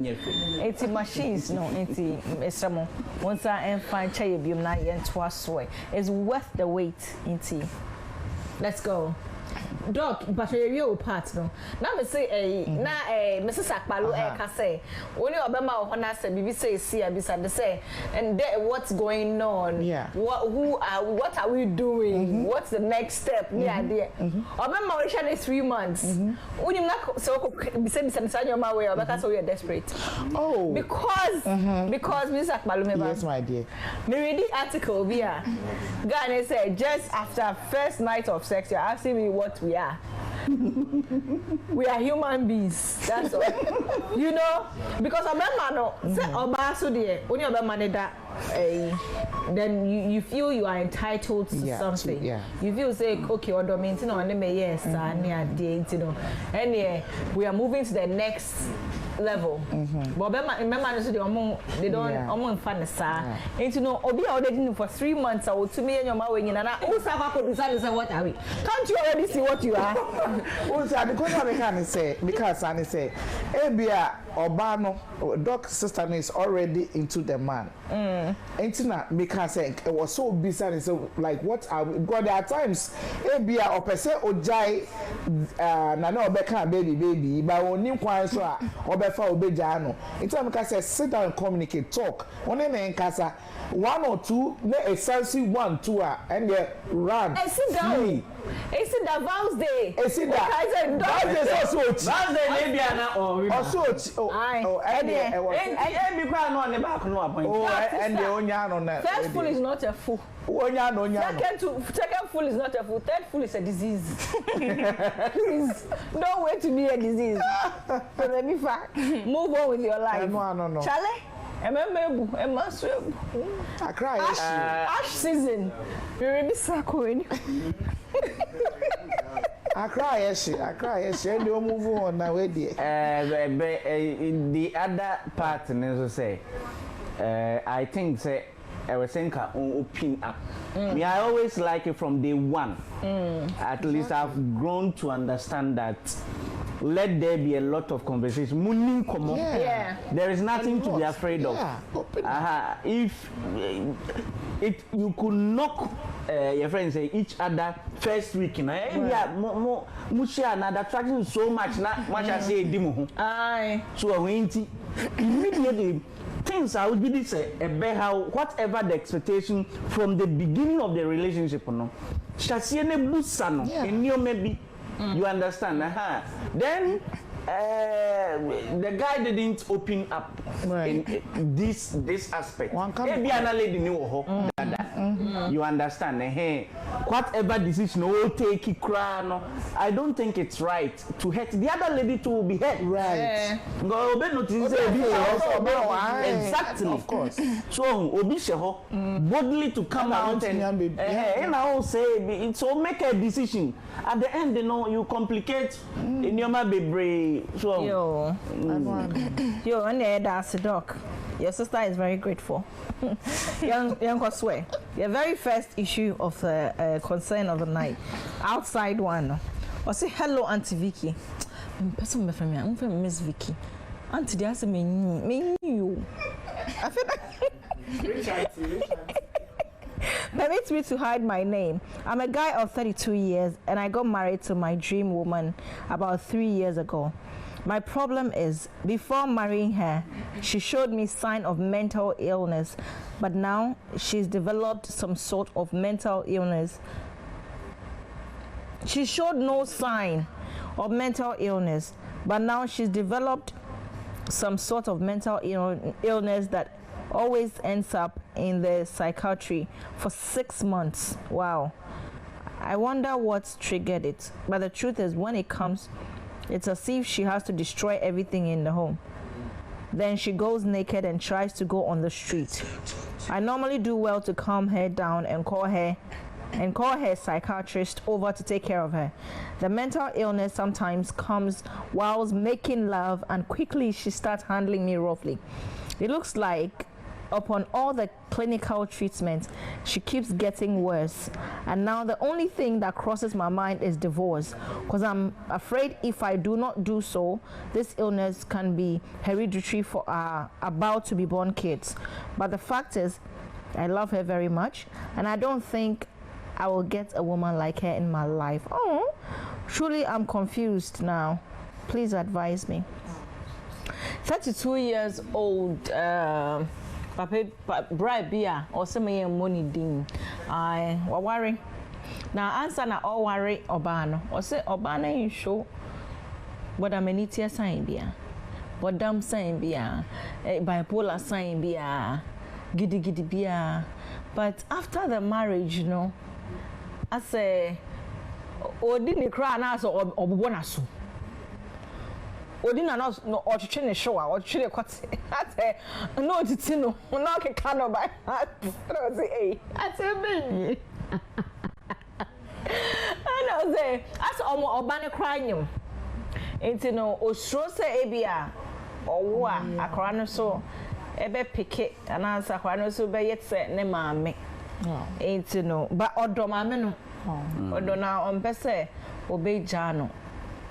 It's machines, no, it's some once I am fine chair be na yen twice way. It's worth the wait, let's go. Doc, but you part no. Now me say Mrs. Akpalo can say when you obama or na say bibi say see abisa say and there what's going on? Yeah. What are we doing? What's the next step? Yeah, there. Obama already 3 months. When you not so be say your my way or because we are desperate. Oh. Because Mrs. Akpalo me. Yes, my dear. Me read the article here. Ghana said just after first night of sex, you're asking me what we are. We are human beings. That's all. You know, because Obama no say Obama so there. When you Obama that, then you feel you are entitled to something. You feel say okay, or maintain on them yes, and you know, and we are moving to the next level. But remember, they don't find the star. And you know, Obi already for 3 months. I will to me and your mouth and I what are we? Can't you already see what you are? Because I say, Ebia Obano, Doc sister is already into the man. Entina because it was so busy and so like what are we? Because there are times Ebia or per se Ojai Nana Obeka baby, but only one so Obefa Obejano. It's because sit down and communicate, talk. One in Casa 1 or 2, a sensitive 1, 2 and run. I sit down. It's the Vows Day. It's the Vows Day. Vows Day maybe also. And the Onyano. First fool is not a fool. Second fool is not a fool. Third fool is a disease. Please don't wait to be a disease. So let me move on with your life. No. Charlie. I cry. Ash season. You really suckling. I cry. And you move on now. The other part, say, I think say I was saying open up. Me, I always like it from day one. At least I've grown to understand that. Let there be a lot of conversation. There is nothing to be afraid of. If you could knock your friends say each other first week, another attraction so much. Much I say so immediately. Things I would be this how whatever the expectation from the beginning of the relationship, maybe. You understand? Then the guy didn't open up in this aspect. Maybe another lady knew you understand? Whatever decision will take it, I don't think it's right to hurt the other lady to be hurt. Right. Exactly. Of course. So Obisheho boldly to come out and I say it so make a decision. At the end, you complicate in your baby. So and that's the doc. Your sister is very grateful. Young Koswe, your very first issue of the concern of the night, outside one. Or say hello, Auntie Vicky. Person me from me, I'm from Miss Vicky. Auntie, they ask me you. I feel like permit me to hide my name. I'm a guy of 32 years and I got married to my dream woman about 3 years ago. My problem is, before marrying her, she showed me sign of mental illness, but now she's developed some sort of mental illness. She showed no sign of mental illness, but now she's developed some sort of mental illness that always ends up in the psychiatry for 6 months. Wow. I wonder what's triggered it. But the truth is, when it comes, it's as if she has to destroy everything in the home. Then she goes naked and tries to go on the street. I normally do well to calm her down and call her psychiatrist over to take care of her. The mental illness sometimes comes whilst making love, and quickly she starts handling me roughly. It looks like upon all the clinical treatment, she keeps getting worse. And now the only thing that crosses my mind is divorce, because I'm afraid if I do not do so, this illness can be hereditary for our about to be born kids. But the fact is, I love her very much, and I don't think I will get a woman like her in my life. Oh, truly I'm confused now. Please advise me. 32 years old, Papa bribe beer or some money ding. I worry. Now answer na all worry Obano. Or say Obana in show. But I'm a tear sign beer. But damn sign beer. Bipolar sign beer. Giddy giddy beer. But after the marriage, you know, I say, or didn't cry now or bonasu. Odina no or chine show or chine kwat ate no titino no ke kano by no say ate me I say as omo obane cranyum enti no osuro say ebia owo a akora no so ebe pike anansa akora no so be yetse ne maame enti no ba odo maame no odo na ompese obeja no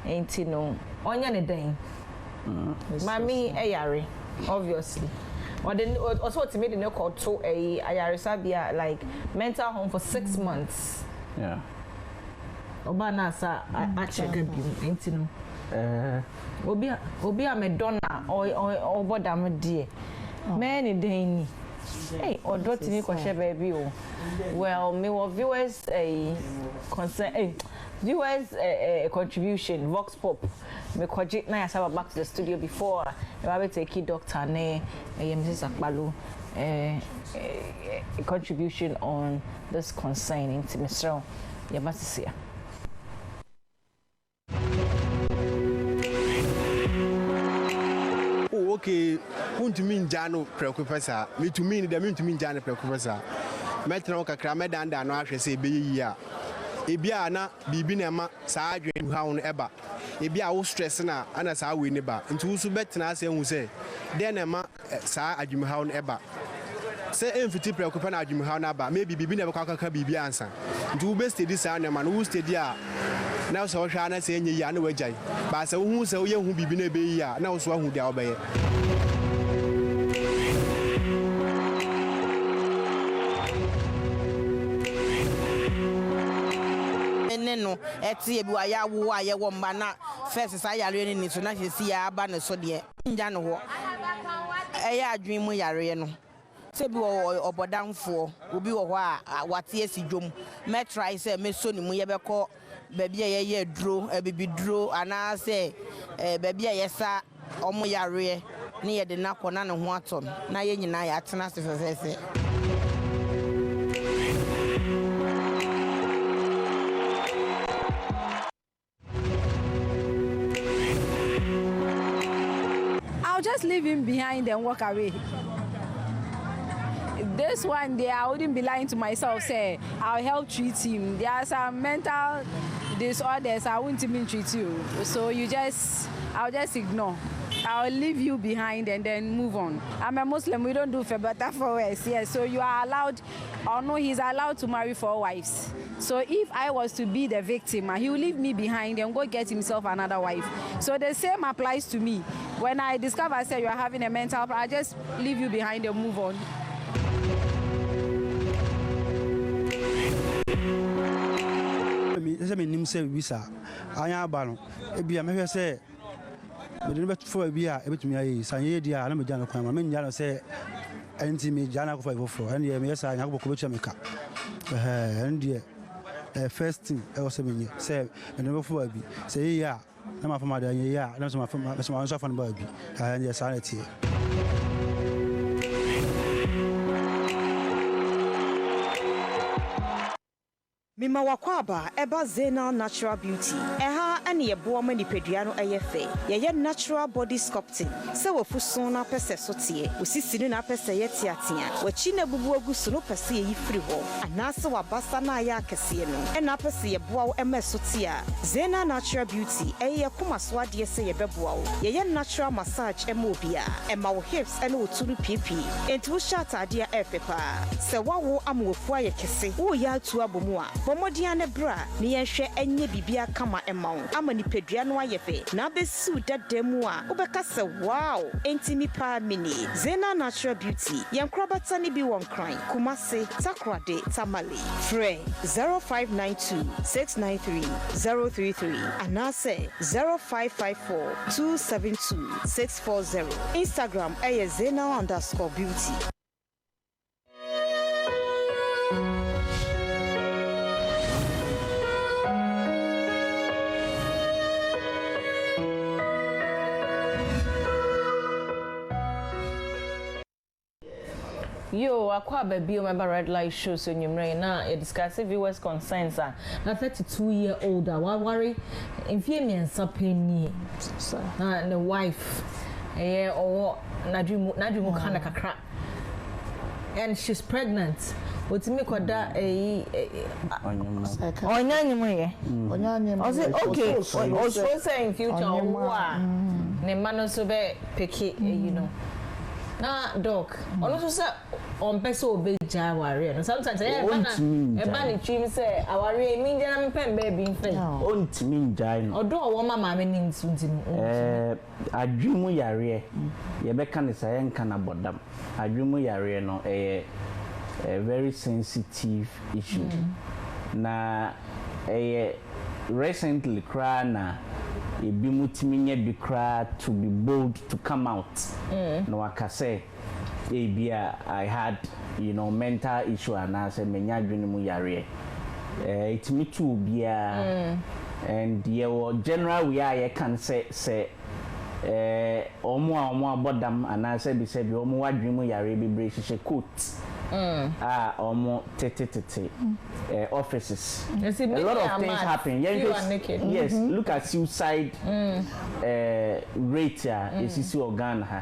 enti no onya ne den mami ayare obviously or then also to me the no call to a ayare sabia like mental home for 6 months oba na sa a check bi enti no obi a medona o boda me die me ni den ni hey odo timi ko she baby o well me wo viewers a concern viewers a contribution vox pop me kwaji na yasaba back to the studio before we take key doctor ne Mrs. Akbalu a contribution on this concern into Mr. Yabatisia. Oh, okay. Won't mean Jano preoccupesa. Me to mean the mean to mean Jano preoccupesa. Metro kakra danda no ahwe say be ya. Ebia na bibi na ma saa adwen ha won eba. Ebia wo stress na ana saa we ne ba. Nti wo so betena ase hu say den na ma saa adwen ha won eba. Say emfiti preoccupa na adwen ha na ba. Maybe bibi na be kwakaka bibi ansa. Nti wo be steady saa na ma no wo steady a na so hwa na say enye ya na wagyan. Ba say wo hu say wo ye hu bibi na be yi a na wo so hu dia obeye. No eti ebi wa ya wo aye wo mba na first sa yare ni so na hesi ya aba ne so de nja no ho eya adwen mu yare no se bi wo obodamfo obi wo ho a wate esi dwom me try say me so ni mu ye beko ba bia ye duro ebibi duro ana say ba bia yesa omo yare ne ye de na kona ne ho aton na ye nyina ya atena se fefefe. I'll just leave him behind and walk away. This one day, I wouldn't be lying to myself, say, I'll help treat him. There are some mental disorders, I wouldn't even treat you. So I'll just ignore. I'll leave you behind and then move on. I'm a Muslim, we don't do for better for worse. Yes, so you are allowed, or no, he's allowed to marry 4 wives. So if I was to be the victim, he will leave me behind and go get himself another wife. So the same applies to me. When I discover, say, you are having a mental problem, I just leave you behind and move on. Me nim say visa anya aba no e bia me hwe say me de betfo bia e betumi ayi sanye dia na me jana kwan ma me nya no say enti me jana ko fa fofo and ye me yesa anya ko becha me ka and ye first thing e was me say me de betfo bi say ya na ma fama da ya na so ma fama so ma so fa no ba bi and ye sanity Mima wakwaba eba Zena Natural Beauty. Eha ane ye boa ma nipadua no eye fe ye natural body sculpting se wafuso na pese so tie osisi na pese ye tiatia wachi na bubu agusu no pese ye firi ho anase wabasa na ya akese no na pese ye boa wo emeso tia Zena Natural Beauty eye kuma so ade se ye beboa wo ye natural massage emobia ema wo hips ene wo tunu pipi enti wo shata ade efepa se wawo amwofu aye kese wo ya atu abomu a bomodia ne bra ne ye hwe enye bibia kama ema wo ama nipadua no ayefe na besu dademu a wo beka se wow enti mi pa mini Zena Natural Beauty yenkrobata ni bi won kran Kumase Takrade Tamale Frey 0592 693 033 anase 0554 272 640 Instagram Zena_beauty. Yo, akwa baby remember red light show so nyumre na e discuss viewers concerns na 32-year-old wa worry in fear me and sapeni na the wife or nadrimu kana kakra and she's pregnant what me koda okay also say in future ne man so be picky you know na dog ono so say on person obeja aware no sometimes e ba ni trim say aware mi njana me pen baby nfe ontimi njai no odo wo mama me ni ntunti adwumu yare ye be kan say enka na bodam adwumu yare no a very sensitive issue na recently cry na ebi mutimi nya bi cry to be bold to come out no akase I had mental issue and I said menya dwene mu yare it me too bia and general we are can say omo abodam and I said be omo wadwene mu yare bebre hye coat omo tete offices a lot of things happen yes look at suicide rate is organ ha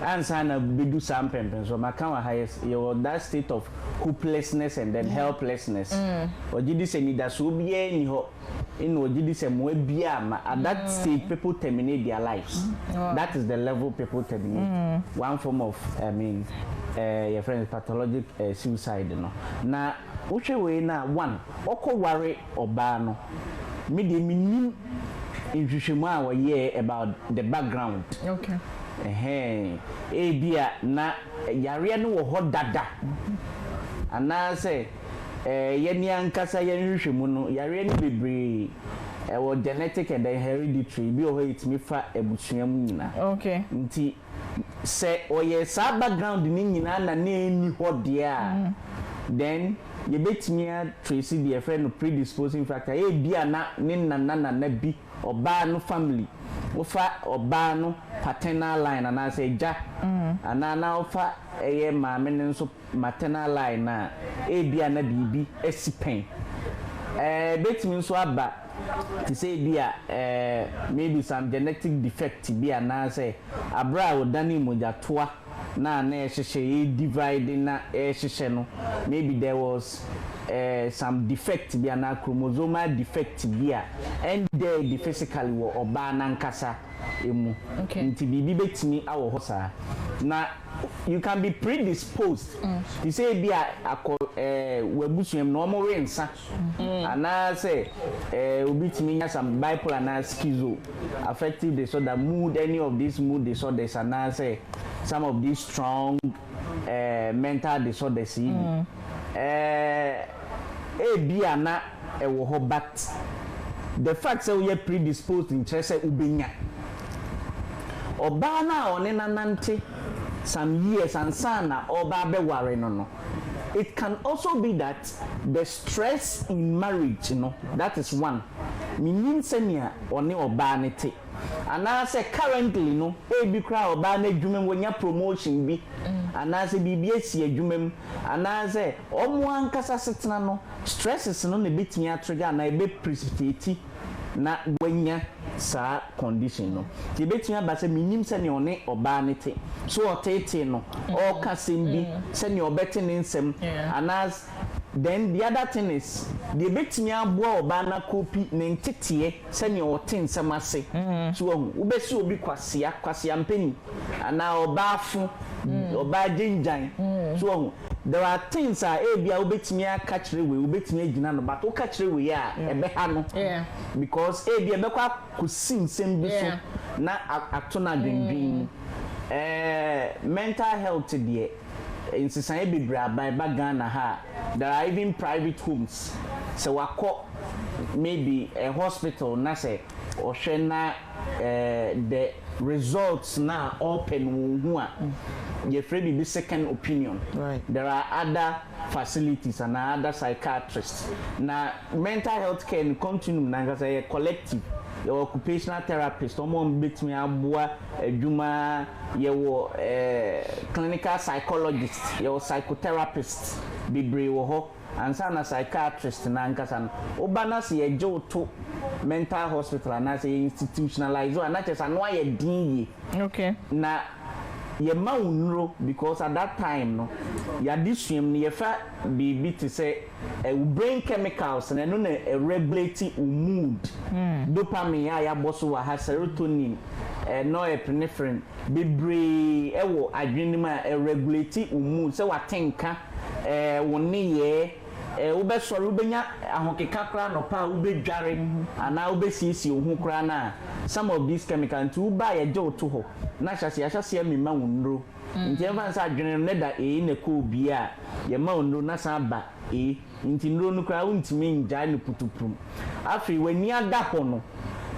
answer na bedu some pempen so maka highest your that state of hopelessness and then helplessness ojidi se ni da so bia ni ho in ojidi se mo bia ma at that stage people terminate their lives that is the level people terminate one form of your friend pathologic suicide no na wohwe we na one oko worry oba no me de minim nhwehwemu a wo about the background okay bia na yare no wo hodada ana say yeni ankasa yenhwehwemu no yare no bebre wo genetic and hereditary bi o it me fa ebusuam nyina okay nti say oye sa background ni nyina na eni hode a then ye betimi a trace the friend predisposing factor bia na ni nana bi oba no family ofa oba no paternal line and I say ja anana ofa maame ne nso maternal line na bia na bibi esipen betimi nso aba to say bia maybe some genetic defect bia na say abra odani moja toa na ehhehye divide na ehhehye no maybe there was some defect bia na chromosomal defect bia and the physically wo oba na nkasa emu nti bibi betimi awo ho sa na you can be predisposed to say bia wabusuem no mo wensa ana say obitimi nya some bipolar na schizo affective disorder mood any of these mood disorders and say some of these strong mental disorders bia na ewo ho but the fact say we are predisposed in say ubenya oba na one nanante some years and sana oba be worry no it can also be that the stress in marriage that is one meaning senia one oba nete and I say currently be cry oba na adwumem wonya promotion bi and I say BBS adwumem and I say omo ankasa setena no stresses no na betimi atrigger na e be precipitate na wanya sa condition no ti betumi aba se minim se ne one oba ne te so otete no all ka sembi se ne obete ne nsem anas. Then the other thing is the betumi aboa oba na kopi ne ntete se ne ote nsem ase so ubesi obi kwasia mpeni ana oba afu oba jinjan so there are things ebia ubetumi aka kire we ubetumi agina no but uka kire we ebe ha no because ebia bekwa kusin nsem bi so na atona dwendwen mental health there in society be by Ghana ha there are even private homes so wako maybe a hospital na say or na the results na open who you free be second opinion. Right. There are other facilities and other psychiatrists. Now mental health care in continuum na say collective. Your occupational therapist, someone beat me abua juma your clinical psychologist, your psychotherapist, be ho and sana psychiatrist na nkasan obana se ye to mental hospital and as institutionalized and that is anwa ye din okay na ye ma unro because at that time no ya disum ye fa be to say brain chemicals and no na regulate mood dopamine ya boso wa serotonin norepinephrine bebre ewo adwene ma regulate mood say watenka woni ye ube soro ubenya ahokeka kra no pa ube dware ana ube sisi ohu kra na some of these chemicals to buy a jo to ho na hyase mi ma wonro nti evan sa adwene no da na ko bia ye ma wonro na sa ba nti nro no kra untimi nja no putupum afi wani ada ho no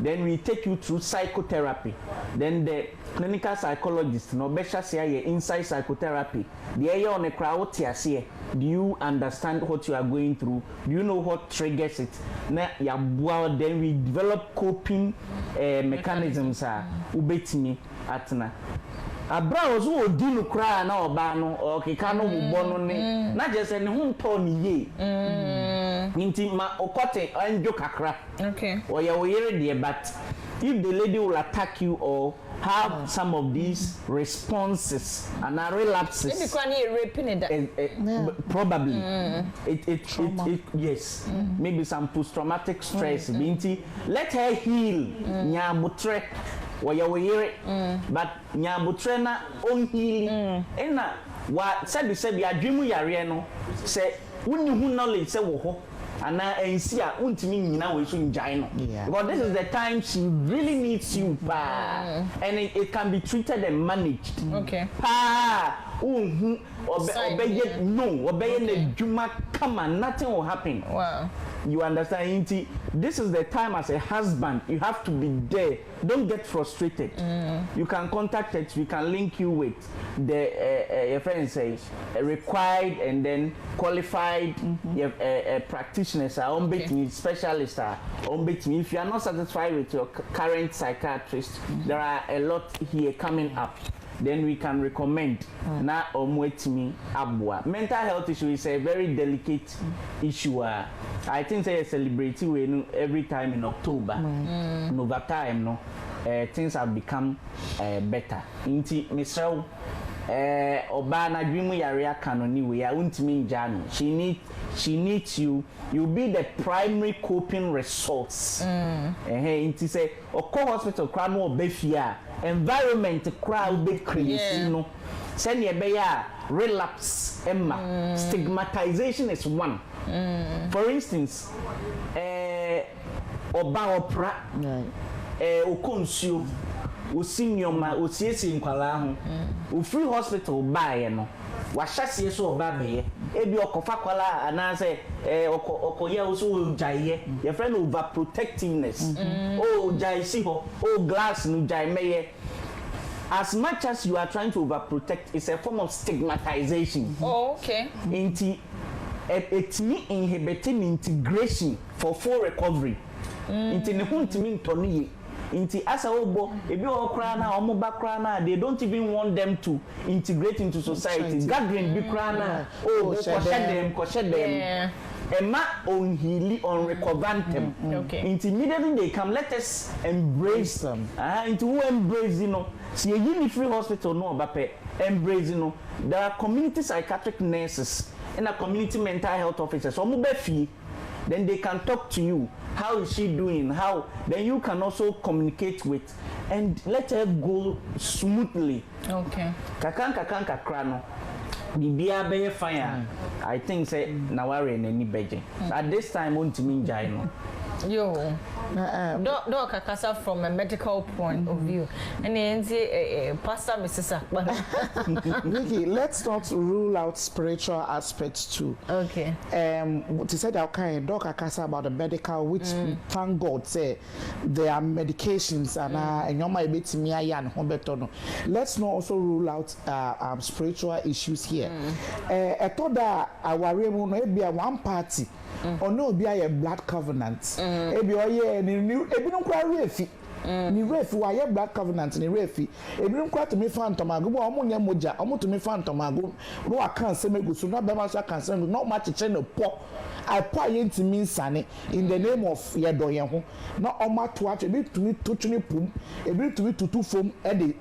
then we take you through psychotherapy then the clinical psychologist no be hyase inside psychotherapy the area on the crowd tiase. Do you understand what you are going through? Do you know what triggers it? Na ya bua then we develop coping mechanisms ubetimi atna. Abra ozo odi no kra na oba no okeka no bobọ no ne na je se ne hu nto ni ye. Nti ma okote anjo kakra. Okay. Oya oyere de but if the lady will attack you or have some of these responses and relapses. Probably. It yes. Maybe some post-traumatic stress. Let her heal. Nyabutre. But nyabutre na on healing. Ena wa sabi adwimu yare no say wonni hu knowledge say wo ho ana ensi a untimi nyina we so njai no because this is the time she really needs you and it can be treated and managed. Okay. Obey no obey na juma come and nothing will happen. Wow. You understand? This is the time as a husband you have to be there. Don't get frustrated. You can contact us. We can link you with the your friend says required and then qualified practitioners specialists if you are not satisfied with your current psychiatrist, there are a lot here coming up. Then we can recommend na omwetimi abua. Mental health issue is a very delicate issue. I think they celebrate we every time in October. And over time no things have become better. Inti Mr. Oba na dwimu yare aka no ni we ya untimi njano. She needs you. You be the primary coping resource. Inti say oko hospital kra no obefia environment crowd be create no send ye be ya relapse emma stigmatization is one. For instance oba opra okonsuo osinioma osiesi nkwala ho o free hospital buy no wa hyase so oba be ebi okofa kwala ana say okoye so jaiye your friend overprotectiveness jai si ho glass no jai meye. As much as you are trying to overprotect, it's a form of stigmatization. Okay. It me inhibiting integration for full recovery. Inti ne huntimi ntoni. Inti asa obo ebi okra na omoba kra na they don't even want them to integrate into society. Gathering bi kra na koshe them. Emma on healing on recovantem. Into immediately they come, let us embrace them. Into who embrace, you know. See a Unifree Hospital, no, but embrace, you know. There are community psychiatric nurses and a community mental health officers. So then they can talk to you. How is she doing? How? Then you can also communicate with and let her go smoothly. Okay. Kakrano. Bibia be fire. I think say Nawari and any beje. At this time, won't mean Jino. Yo, Doc Kakasa from a medical point of view, and then Pastor Mrs. Vicky, let's not rule out spiritual aspects too. Okay. To say that kind Doc Kakasa about the medical, which thank God say there are medications and you might be to me and Humbertono. Let's not also rule out spiritual issues here. I thought that our real be a one party. Or no be a blood covenant. Ebi oye ni ebi no kwa refi. Ni refi wa ye blood covenant ni refi. Ebi no kwa to me phantom ago bo omo nya moja, omo to me phantom ago. No aka se megusu no be ma so aka se no ma cheche no po. I pour ntimi nsane in the name of yedoye ho. Na oma to ache ebi tumi totuni pum, ebi tumi tutu fom e de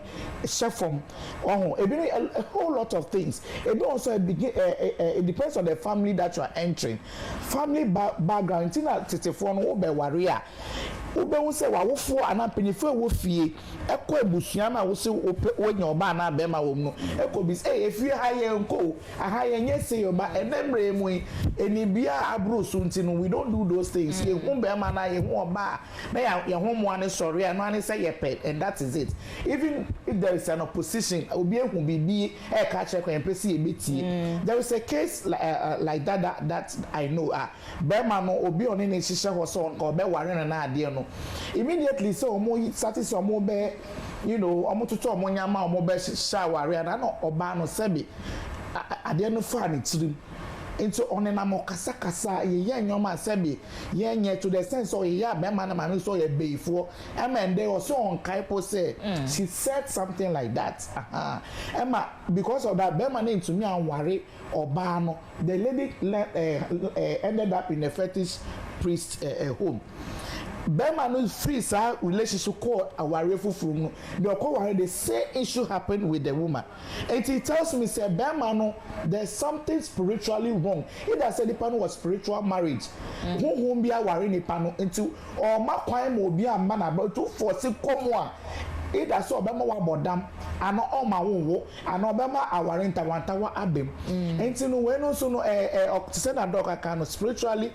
chef fom. Oh, ebi a whole lot of things. Ebi also it depends on the family that you are entering. Family background tina tetefo no be warrior. Ube wo se wa wofo anapinifo wo fie ekọ ebusua na wo se wonya oba na be ma wo no ekọ bis efie haye nko ahaye nye se yoba enemre mu enibia abro so ntino we don't do those things ye hu be ma na ye hu oba na ye hu mo ane sorry no ane say ye pet and that is it. Even if there is an opposition obi ehu bibi e ka check en pesi e beti there is a case like that I know be ma no obi oni na hihye ho so nko be ware na ade no immediately so omo started so omo be you know omo tutu omo nyama omo be shawari and no oba no sebi ade no fa ni tirim into onena mo kasa ye nyoma sebi ye nye to the sense of ya be man na so ye beifo and they also on kaipo say she said something like that Emma because of that be man into me and worry oba no the lady ended up in a fetish priest home. Bema no free sa relationship call aware fufuru no the call the same issue happened with the woman and he tells me say Bema no there's something spiritually wrong. It has said the pan was spiritual marriage who be aware ni pano into or ma kwan mo bi am na about to force come one. It has so Bema wa bodam and all my wo and Obama aware ntawantawa abem enti no we no so no to say that dog can spiritually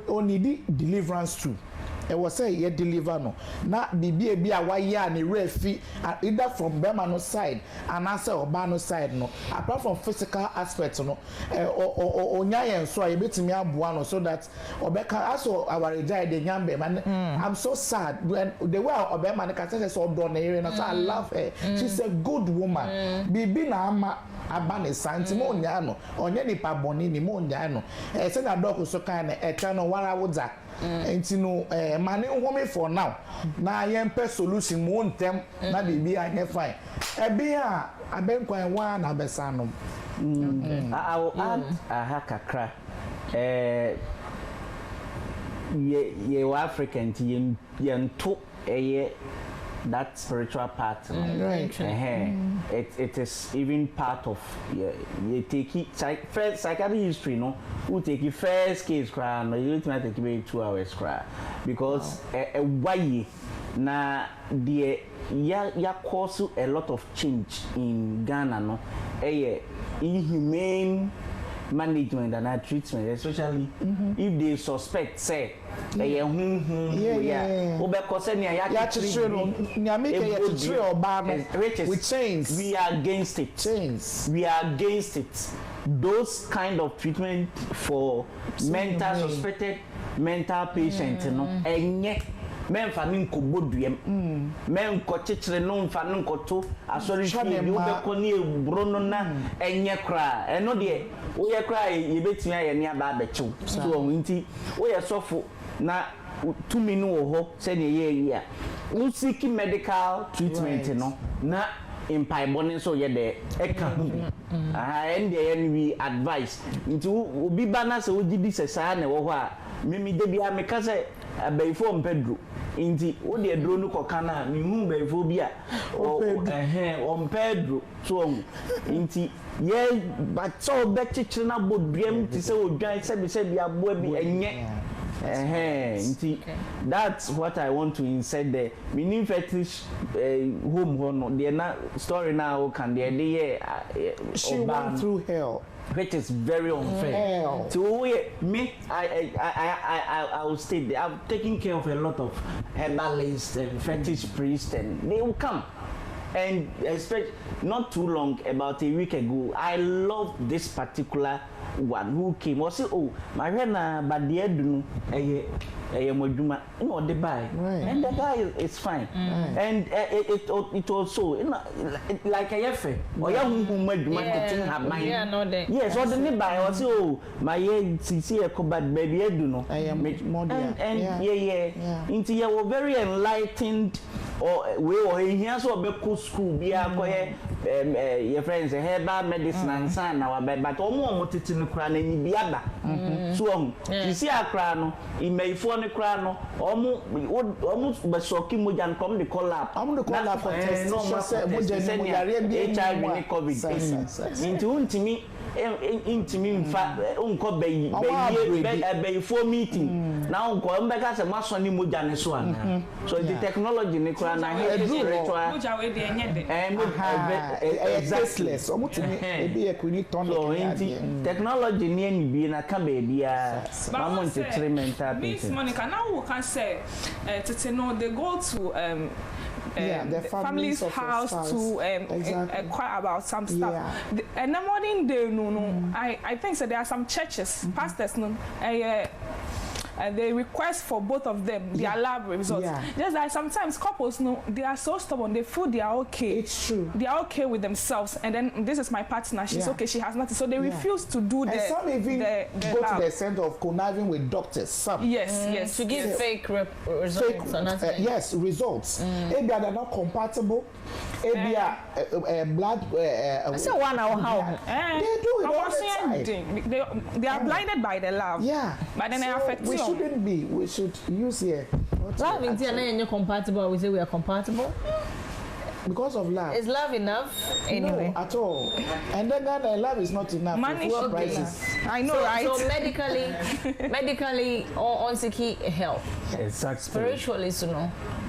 only deliverance too. It was say ye deliver no na bibi bi a waye a ne refi either from Bema no side and answer Oba no side no apart from physical aspect no onya yen so a betimi aboa no so that obeka aso our rejai de nyambe man. I'm so sad when the way Obema ne kase so do na ere no so I love her. She's a good woman. Bibi na ama abane santi mo nya no onye nipa boni ni mo nya no say na dog so kan na echa no wara woza enti no mane home for now na yempe solution mo ntem na bibi anye fine ebi a abenkwan wa na besano I will add a kakra ye African ti yento that spiritual part right. It is even part of you take it psychiatric history no who take it first case cry no you need to take it 2 hours cry because why na the ya cause a lot of change in Ghana no inhumane management and treatment, especially if they suspect say we are against it. We are against it. Those kind of treatment for mental suspected mental patients, you know, men fa nin ko boduem men ko chichire no fa nin ko to asori fi bi obeko ni eburo no na enye kra eno de wo ye kra ye betumi aye ne aba abechiw so won nti wo ye sofo na tumi no wo ho se ne ye yi a wo seek medical treatment no na in Paibon so ye de eka and we advice into be bana so gidi sesa na wo ho a mimi de bia me ka say abaifo mpedru inti wo de adro no koka na me hu baifo bi a ompedru so inti ye but so be chichire na bodriam ti se odwan se bia bo bi enye that's what I want to insert there. Meaning fetish home no the na story now can the she went through hell, which is very unfair. So me, I will stay there. I've taken care of a lot of herbalists and fetish priests, and they will come. And especially not too long, about a week ago, I love this particular one who came. Was oh, my friend, but the end, moduma, they buy, and the guy is fine. And it also, like a yefe, or young who made have mine. Yes, or the nearby, or so, my CC, but baby, I do know. I am more and into you were very enlightened. Or we were here so be school be your friends herbal medicine and san our bed but omo titinu kra na ni biaba so you see akra no imeifo ne kra no omo be shoki moja nkom de collab for test no moja ni yare bi HIV ni covid into untimi intimi mfa unko be meeting now unko mbeka se maso ni moja ne so ana so the technology ni kra na spiritual moja we de enye de exactly omutimi ebi e kuni tonic technology ni eni bi na ka ba bia mama entertainment Miss Monica now we can say tete no they go to the family's house to inquire about some stuff. And the morning day, I think so. There are some churches, pastors, they request for both of them their lab results. Just like sometimes couples, they are so stubborn. They feel they are okay. It's true. They are okay with themselves. And then this is my partner. She's okay. She has nothing. So they refuse to do and some even go to the center of conniving with doctors. Some yes to give fake results. Yes, results. Maybe they're not compatible. Maybe blood. I said 1 hour how they do it all the time. They are blinded by the love. But then they affect we shouldn't be. We should use here. Love is you're compatible. We say we are compatible. Because of love. Is love enough? Anyway. No, at all. And then love is not enough. Money prices. I know, right? So medically, on seeking help. Exactly. Spiritually,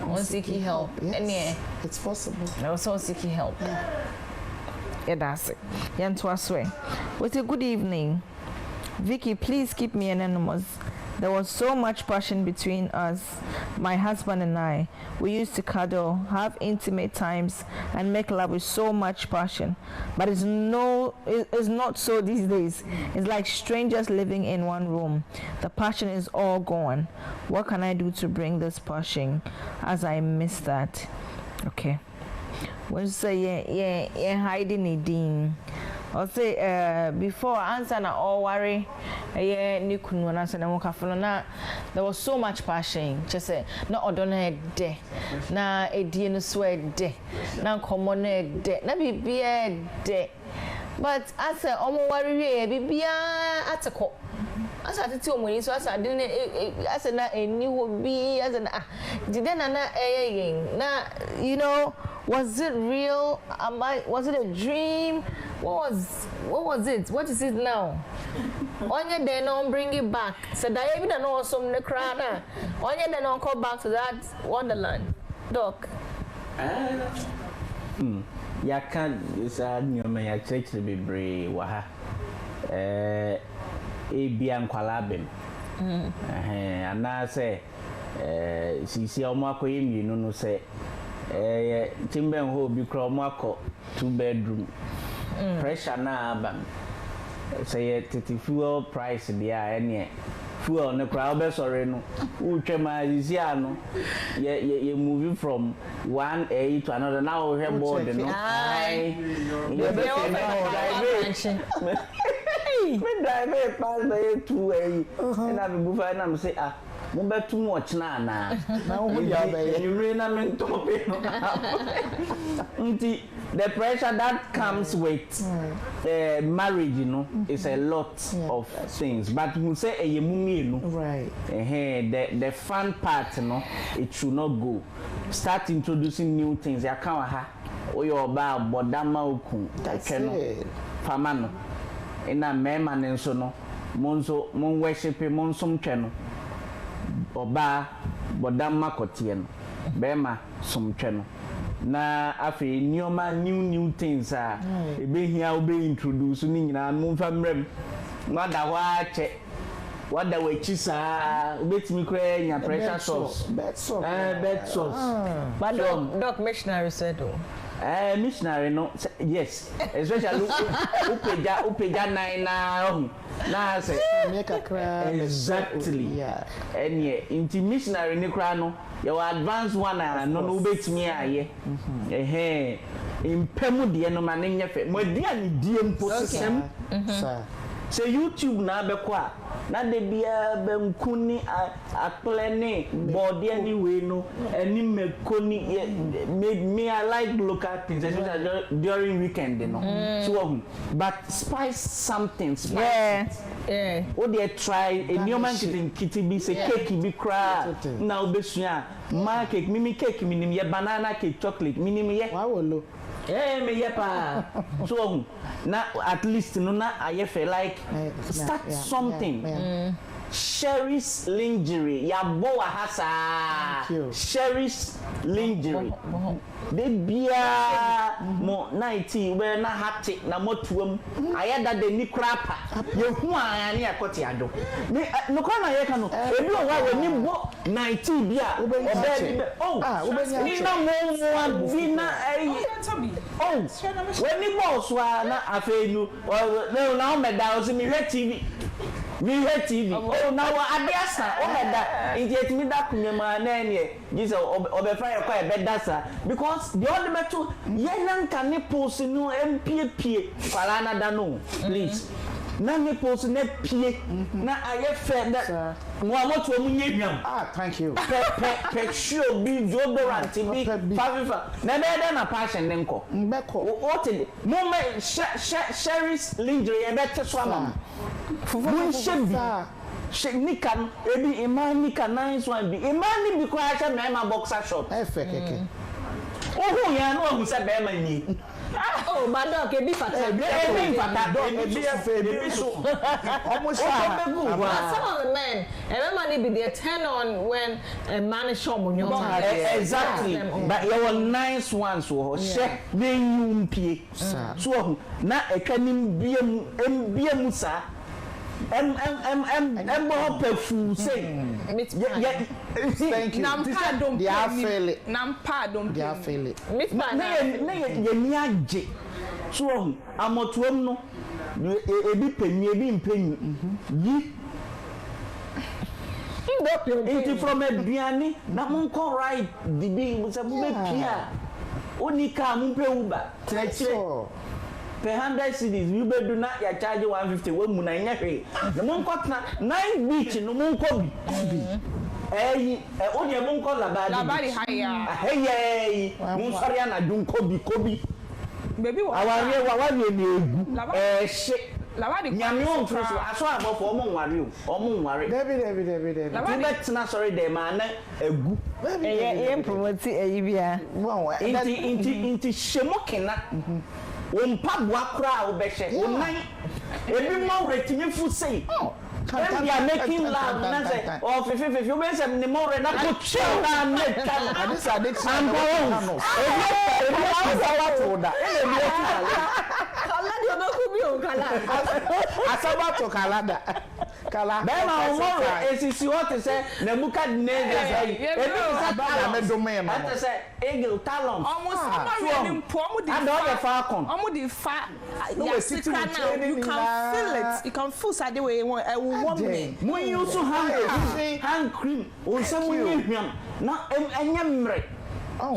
on seeking help. Yes, it's possible. Also seeking help. Yeah, that's it. Yantuaswe. What's a good evening? Vicky, please keep me anonymous. There was so much passion between us, my husband and I. We used to cuddle, have intimate times, and make love with so much passion. But it's not so these days. It's like strangers living in one room. The passion is all gone. What can I do to bring this passion, as I miss that? Okay. When you say hiding it in. I'll say before answer na all worry ni kunu na say na mokafo na there was so much passion just say na odona de na edie no so de na komo na de na bibia de but I say omo worry we bibia ateko asa tete omoni so asa de asa na eni ho bi asa na did na na was it real? Was it a dream? What was it? What is it now? Onye then on bring it back. So that even know some nekrana. Onye then on come back to that wonderland. Doc. Ya can is a new me ya church to be brave waha. Ebian kwalabem. And I say she see omakoyim no say Timben ho bi kro mako 2-bedroom. Pressure na abam. Say titi fuel price dia ene. Fuel ne kra obe sorry no. Utwema zisia no. Ye moving from one A to another now we board no. Ai. Me drive pass by 2A. And I be bufa na me say mo betu mo ochna na wo dia ba ye you na me tope no nti the pressure that comes with marriage you know is a lot of things but we say right the fun part no it should not go start introducing new things ya kan ha oyo ba bodama okun no fama no ina mema ne nso no monzo mon worship monsom twe no oba bodama kotie no bema somtwe no na afi new things ebe hia obe introduce ni nyina mo fa mrem wada wa che wada we chisa obetimi kra nya pressure sauce bed sauce but doc missionary said missionary no yes especially upeja nine na say make a cry exactly yeah any inti missionary ni kra no your advanced one no ubetimi aye impemu de no ma nya fe mo dia ni die mpo sesem say YouTube na be kwa na de bia be nkuni aplane body anyway no any mekoni me I like local things especially during weekend no so but spice something spice yeah what they try a new man kitty be say cake be cry now be sua ma cake mimi cake minim ye banana cake chocolate minim ye wawolo me yepa so na at least no na I feel like start something Sherry's lingerie ya boa hasa Sherry's lingerie de bia mo 90 we na hati na motuam ayada de ni krapa ye hu anya ne akoti ado me no kwa na ye ka no ebi o wa we ni bo 90 bia obe ni na mo vina when ni boss wa na afenu na o meda o si mi hwe TV we hate TV now adiasa o meda injetimi da kunyema na ne Jesus obefra ye kwa bedasa because the other meto ye nanka ne post no mpiepie kwala na da no please na ne post na pie na aye fe that mo amoto mu nyehwam thank you pe sure be deodorant be favifa na be na passion nenko mbeko what mo me Sherry's lingerie e be teso ama fufu nikan ebi imani kan nice one bi imani bi ko acha me boxer short efe keke ohu ya no ohu se be ma ni but doc ebi fata ebi so almost some of the men everybody be there turn on when a man is show monyo exactly but you were nice ones so she na yumpie so na etwanim biem sa perfu say thank you nampa don't feel it na ye ni age so amotuom no ebi penni ebi mpenni yi Inti from aduane na monko right the big se mo be pia onika mo pe uba tire per 100 cedis you be do na ya charge 150 we mu na nya hwe na monko tna 9 beach no monko bi o de monko labadi haya hey mon sori na dunko bi kobi baby wa aware ni egu she labadi nyame on trust aso abofo omo nware David tu betina sorry de ma na egu ye promote bia inti shemokena Pabu akra obeshe onan ebi mo retimi fu sei we are making love na say oh fifi you be say ni mo re na ko chill na net kan this addiction ebi asawa to da ebi kala di onoku bi o kala asaba to kala bema omoro esisi what say Nebukadnezar say ebi sabala me dome ma that say eagle talons almost somewhere in pomo di falcon almost the fa no sitting now you can feel it you can feel side way warm me when you so hand cream on some hwam na enya mre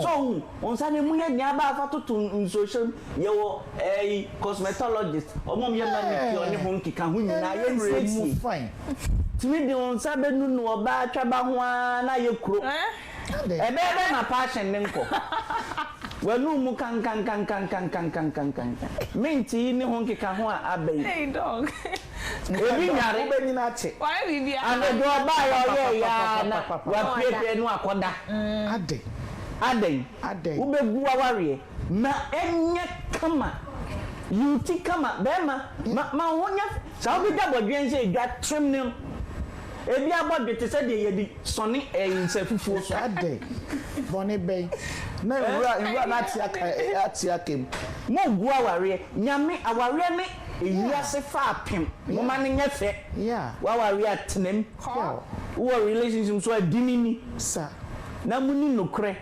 so on say mu ya nya ba fa to social ye wo cosmetologist omom ye manicure ne ho nkika ho nyina ye fine timi de on sabe nu no oba twaba ho na ye kuro ebe na passion ne nko wanu mu kan minti ni ho nkeka ho abai Hey dog. ebi nyare be ni na che Why Vivian? ane do ba yo ye ya na wa pepe nu akoda ade ube guwa ware na enye kama yuti kama bema ma honya sa obi da bodwen se dwa trimnim ebi abode te se de yedi soni nsefufuo so ade boni be na nwa na atia kem mo guwa ware nyame aware ne eyiase fa apem mo ma ne nyefe wa ware atenem wo relationship so adinini sa na muni nokre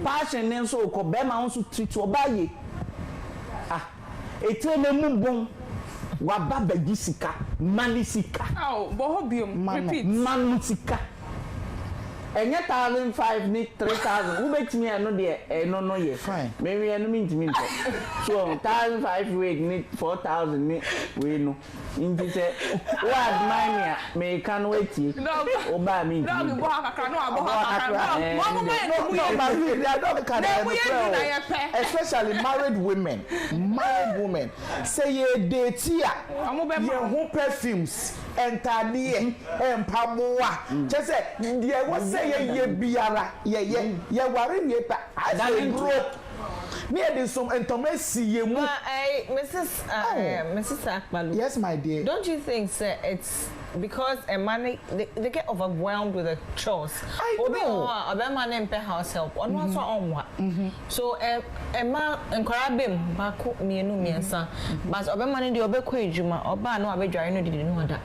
passion ne so ko bema so treat obaye etene mu bon wa baba gisika manisika Repeat. manisika enye 1,500 ni 3,000 ubetimi eno de no ye fine maybe eno mintimi nko so 1,500 we ni 4,000 ni we no inti se wa admire me kan weti o ba mi Dog bo akaka no abo akaka. Mo especially married women say ye date ya ye ho perfumes entanie empamoa just say ye wo say ye biara ye ware ye pa me dey some entomasi ye mu Mrs. Akbalu. yes my dear, Don't you think sir, it's because a man they get overwhelmed with the chores. I know. A man in house help on one so a man encourage back me no miensa but a man in the obeko ejuma oba no abedware no did no that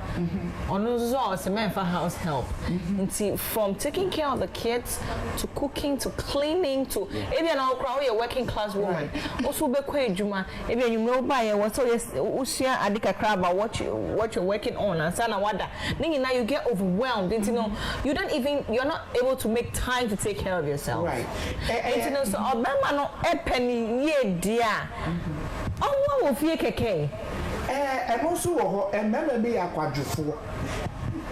on so man for house help from taking care of the kids to cooking to cleaning to maybe an crowd a working class woman also obeko ejuma maybe you know buy what so yes usia adika craba what you're working on and sana now you get overwhelmed. You're not able to make time to take care of yourself. Right. So Obama no penny ye dear. Oh, what will fear keke? And also, remember me a quadruple.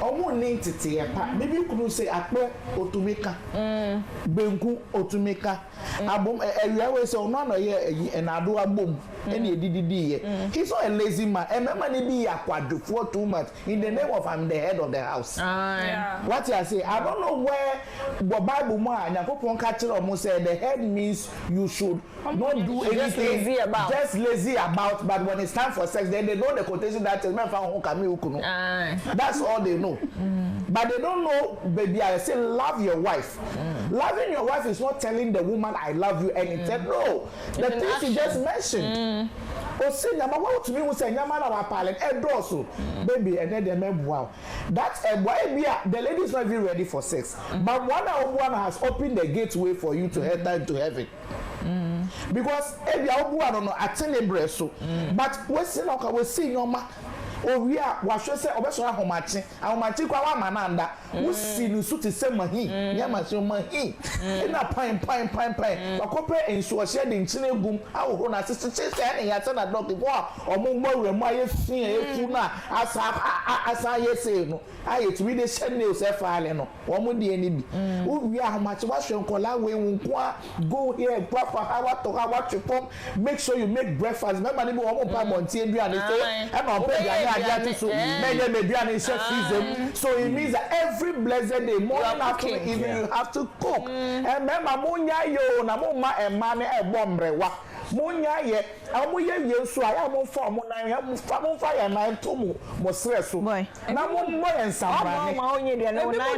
Omo ni tete pa maybe you could say akpe otumeka benku otumeka abom area we say ono na ye enado abom ene edididi ye he's not a lazy man remember ni be akwadufo too much in the name of I'm the head of the house. What I say I don't know where the Bible ma yakopon ka kire omo say the head means you should not do anything just lazy about but when it's time for sex then they know the quotation that is men fa ho kame ukunu that's all they know. But they don't know, baby. I say love your wife. Loving your wife is not telling the woman I love you anything. No, the things you just mentioned. O say nyama what to me we say nyama na wa palen edoso baby and then them wow. That's a boy the lady is not even ready for sex. But one has opened the gateway for you to enter into heaven. Because ebi obuwa no atene so. But we see no ka we see nyoma we are washo say obeso ahomachi kwa wa mananda wo si no su te se mahi nyama se mahi na pine wakope ensuo she de nchine gum awo na sisi se na ya na dog go omo gbo mu aye fi efu na asa ye se no aye to we dey send news e faale no wo mo de ani bi we are ahomachi washo nkola we nko go here papa how to form make sure you make breakfast remember ni wo mo pa monti eduane say e ma pe so it means that every blessed day morning afternoon evening you have to cook and remember munya yo na mama e ma me e bombrewa munya ye amuye ye so aya mo fa mo na ya mo fa ya na to mo stress so na mo mo ensambra ma onye de no na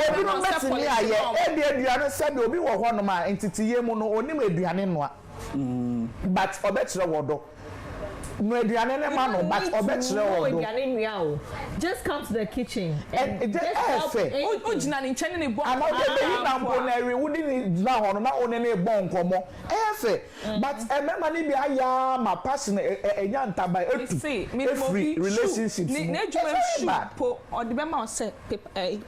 ebi no metini aye e de aduane se de obi wo ho no ma entitiye mu no onim aduane noa but obetire wodo no eduane ne ma no but obetire wodo just come to the kitchen and just ojina ni nchene ne bo and all the na bonary wudi ni na ho no na one ne bo nkomo efe but remember ni bi aya ma passion enya ntaba etu every relationships ne adwuma shoot po odibema o say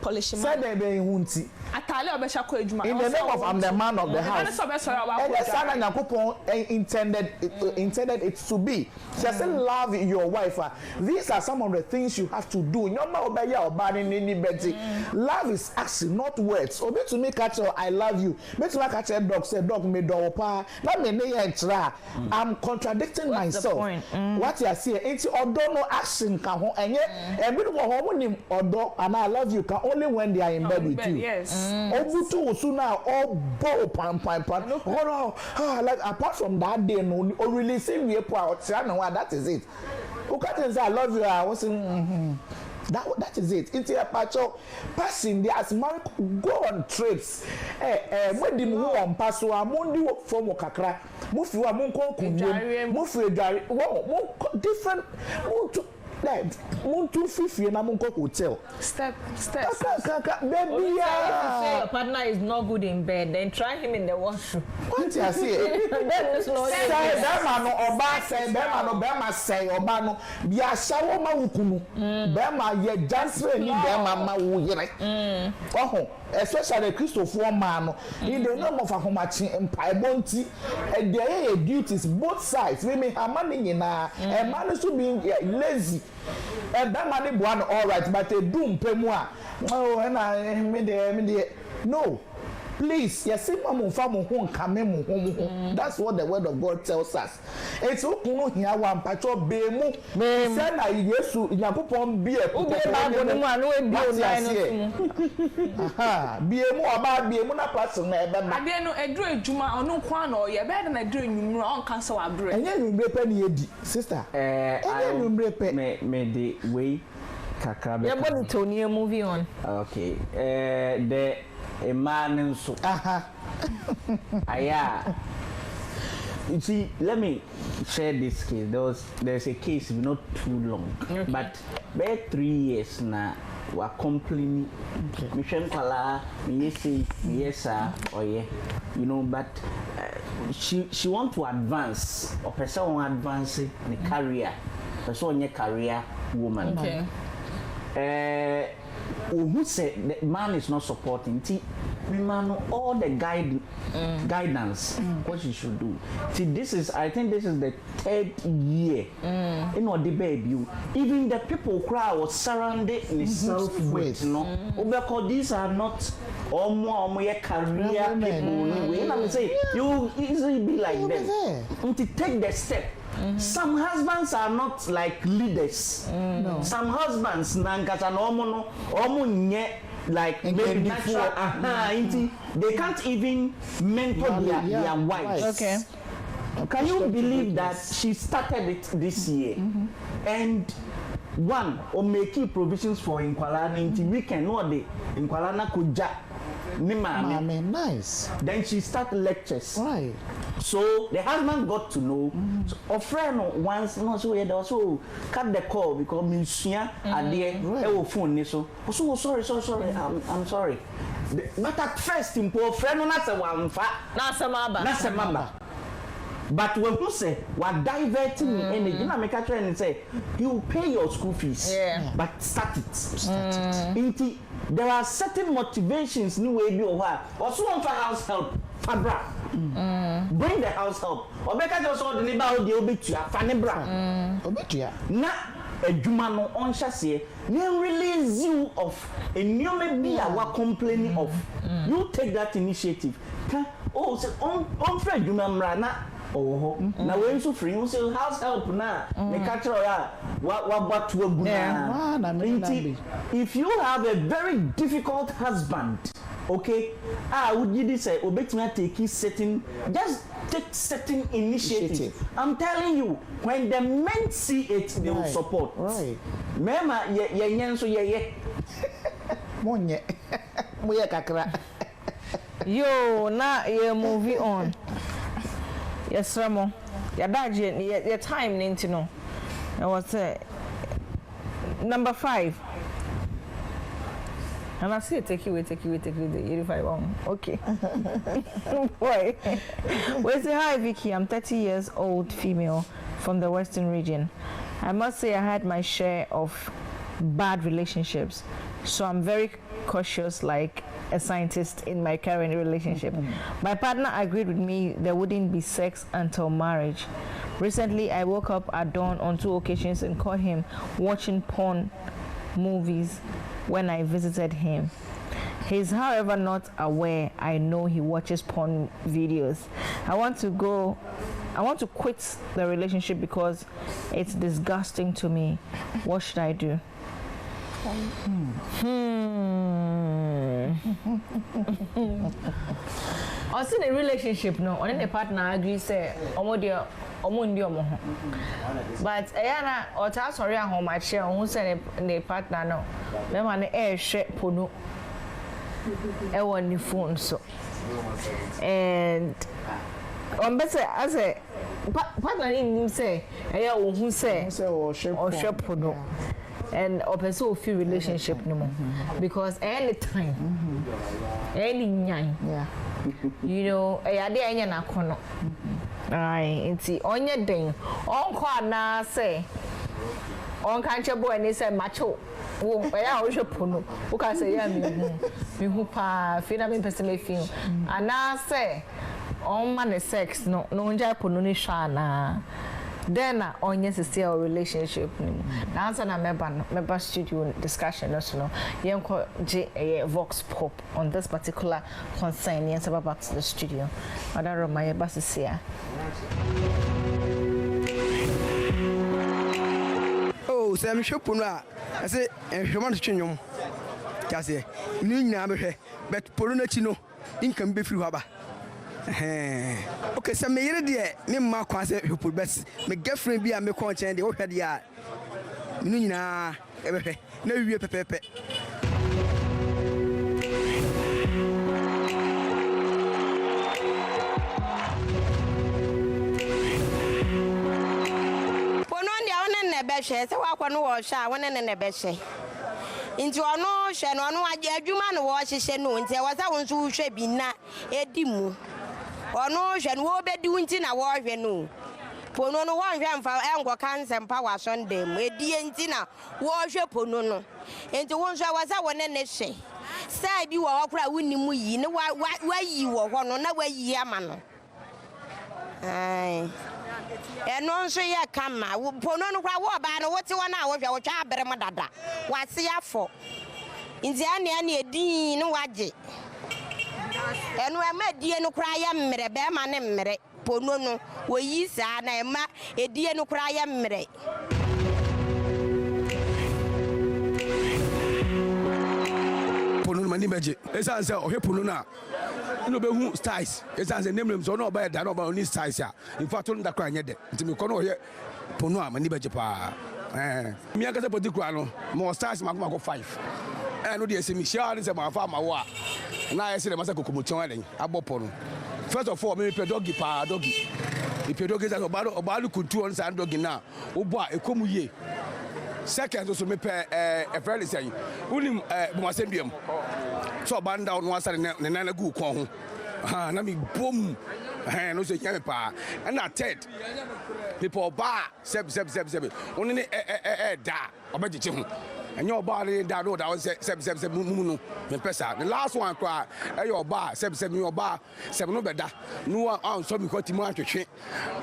polish man say there be hunti atale obesha ko adwuma in the name of I'm the man of the house and the son yakopon intended it to be She said, love your wife. These are some of the things you have to do. Love is action, not words. Obe to me catch I love you. Me to me catch a dog say dog me do pa. That me I'm contradicting myself. What you say? It's although no action can ho enye and we don't although and I love you can only when they are in bed with you. Yes. Obutu so now all bow pan. Like apart from that day no releasing we power that is it. Who can say I love you? I was that is it. It's a pacho passing the as man go on trips. When the move on pass so amundi from kakra. Move you amun ko kunye. Move you different like moon 250 na mun ko hotel. Step. Baby, If your partner is not good in bed, then try him in the washroom. What you say? That is not say that man no oba say that man no bema say oba no bia shawo ma wukunu bema ye jansre ni bema ma wo yere oh especially Christopher man no in the name of ahomachimpaibonti and there are duties both sides we may amani nyina e man so being lazy and that man be all right but a doom pemu a oh na me de no. Please, yes, that's what the word of God tells us. It's okay here one patcho bemu. Send na Yesu Yakupon be a bemu aba bemu na person na ebe ma. Ade no edru ejuma onu kwa na oye be na edru enwumru on kan so abre. Enye enwumre pe ni edi, sister. Enye enwumre pe. Me the way kakra be. Yeah, but Tony movie on. Okay. The a man so you see, let me share this case. There's a case not too long, but by 3 years now we're complaining. Mission Kala, yes or yeah, you know, but she want to advance or person want advance in the career, person your career woman. Okay. Who said the man is not supporting? Man, all the guidance what you should do. See, I think this is the 3rd year. You know the baby. Even the people cry was surrounded themselves with, you know, because these are not all more career people. When I say you easily be like them. To take the step. Some husbands are not like leaders. No. Some husbands like maybe natural. They can't even mentor their wives. Okay. Can you believe that she started it this year? And one or making provisions for Inkwalana into weekend or the Inkwalana kuja. Nice. Then she started lectures. Right. So the husband got to know. So a friend once no so he also cut the call because Monsieur at the phone so sorry. I'm sorry. But at first in poor friend not a one That's a mamba. But when you say what diverting energy, you know, make a trend and say he will pay your school fees. Yeah. But start it. There are certain motivations new way do also want for house help. Fabra. Bring the house help. Or make just all the neighbor the obitua fanebra. Obitua. Na edwuma no on chassis then release you of a new maybe our complaining of. You take that initiative. Oh, say on Fred Jumamra na oh now when so free you say house help na the catcher what to if you have a very difficult husband, okay, would you say obetime take certain just take certain initiative. I'm telling you, when the men see it, they will support. Right. Mema ye so ye monye moye kakra. Yo, now you movie on. Yes, Ramo. Your budget, your time, need to know. I was number 5. And I say take you away, 85. Okay. Boy. We say hi Vicky, I'm 30 years old female from the Western region. I must say I had my share of bad relationships. So I'm very cautious like a scientist in my current relationship. My partner agreed with me there wouldn't be sex until marriage. Recently, I woke up at dawn on 2 occasions and caught him watching porn movies when I visited him. He's, however, not aware I know he watches porn videos. I want to quit the relationship because it's disgusting to me. What should I do? Also, in a relationship, no, on a partner agree say, but Ayana or sorry, how much who said the partner no, the man air share pono. I want the phone so, and on better as a partner in him say, I who say or share pono. And also feel relationship no more because anytime any nyang you know ayade anya na kono ai nti onye den onko na say on kan che boy ni say macho wo ya wo hwepono wo ka say ya me hu pa fi na me pese me fi ana say on man sex no nja pono ni hwa na then on yes still relationship now answer na member studio discussion also no yenko J Vox Pop on this particular concern yes about back to the studio other my boss here. Oh Sam Shopuna I say human chinyom just ni nyina be but poluna chino income be free haba. Okay, so me yere de me ma kwa se hwepol bes me girlfriend bi a me kon chen de wo hwede a me nu nyina e be hwe na wie pepepe pono ndia wona na be hwe se wakọ no wo hwe a wona na be hwe nti ono hwe no ono age adwuma no wo hyehye no nti wo sa wo nso hwe bi na edimu ono hwe no wo bedi unti na wo hwe no pono no wo hwe mfa engo kanse mpa wa Sunday mu edie nti na wo hwe pono no nti wo nso wa sa wona ne hwe sai bi wo wakora wonni mu yi ne wa yi wo ho no na wa yi ama no ai eno nso ye kama pono no kwa wo ba no wote wona a wo hwe wo twa abere mo dada wase afọ nti ane edin ne waje eno ema die no kura ya mmere be ma ne mmere pono no wo yi sa na ema edie no kura ya mmere pono no mani beje esa se ohwe pono na no be hu styles esa se nemlem so no ba da no ba oni styles ya in fact no da kura nyede nti me kono ohwe pono a mani beje pa mi aka se particular no mo styles makoma ko 5 no de se mi share ne se ma fa ma wo a na I say the master kokomotion alen abopo no first of all me pe doggy pa doggy e pe doggy that obalu kuntu on san doggy na obo a ekomu ye second so me pe e friend say unim bumasenduam so banda on one side ne na gu kon ho na mi bom no so yame pa and na third people ba seb oni ne da obajiche ho and your body that road I was seb munu me pesa the last one cry your bar seb your bar seb no beda no an so me kwati mu atwetwe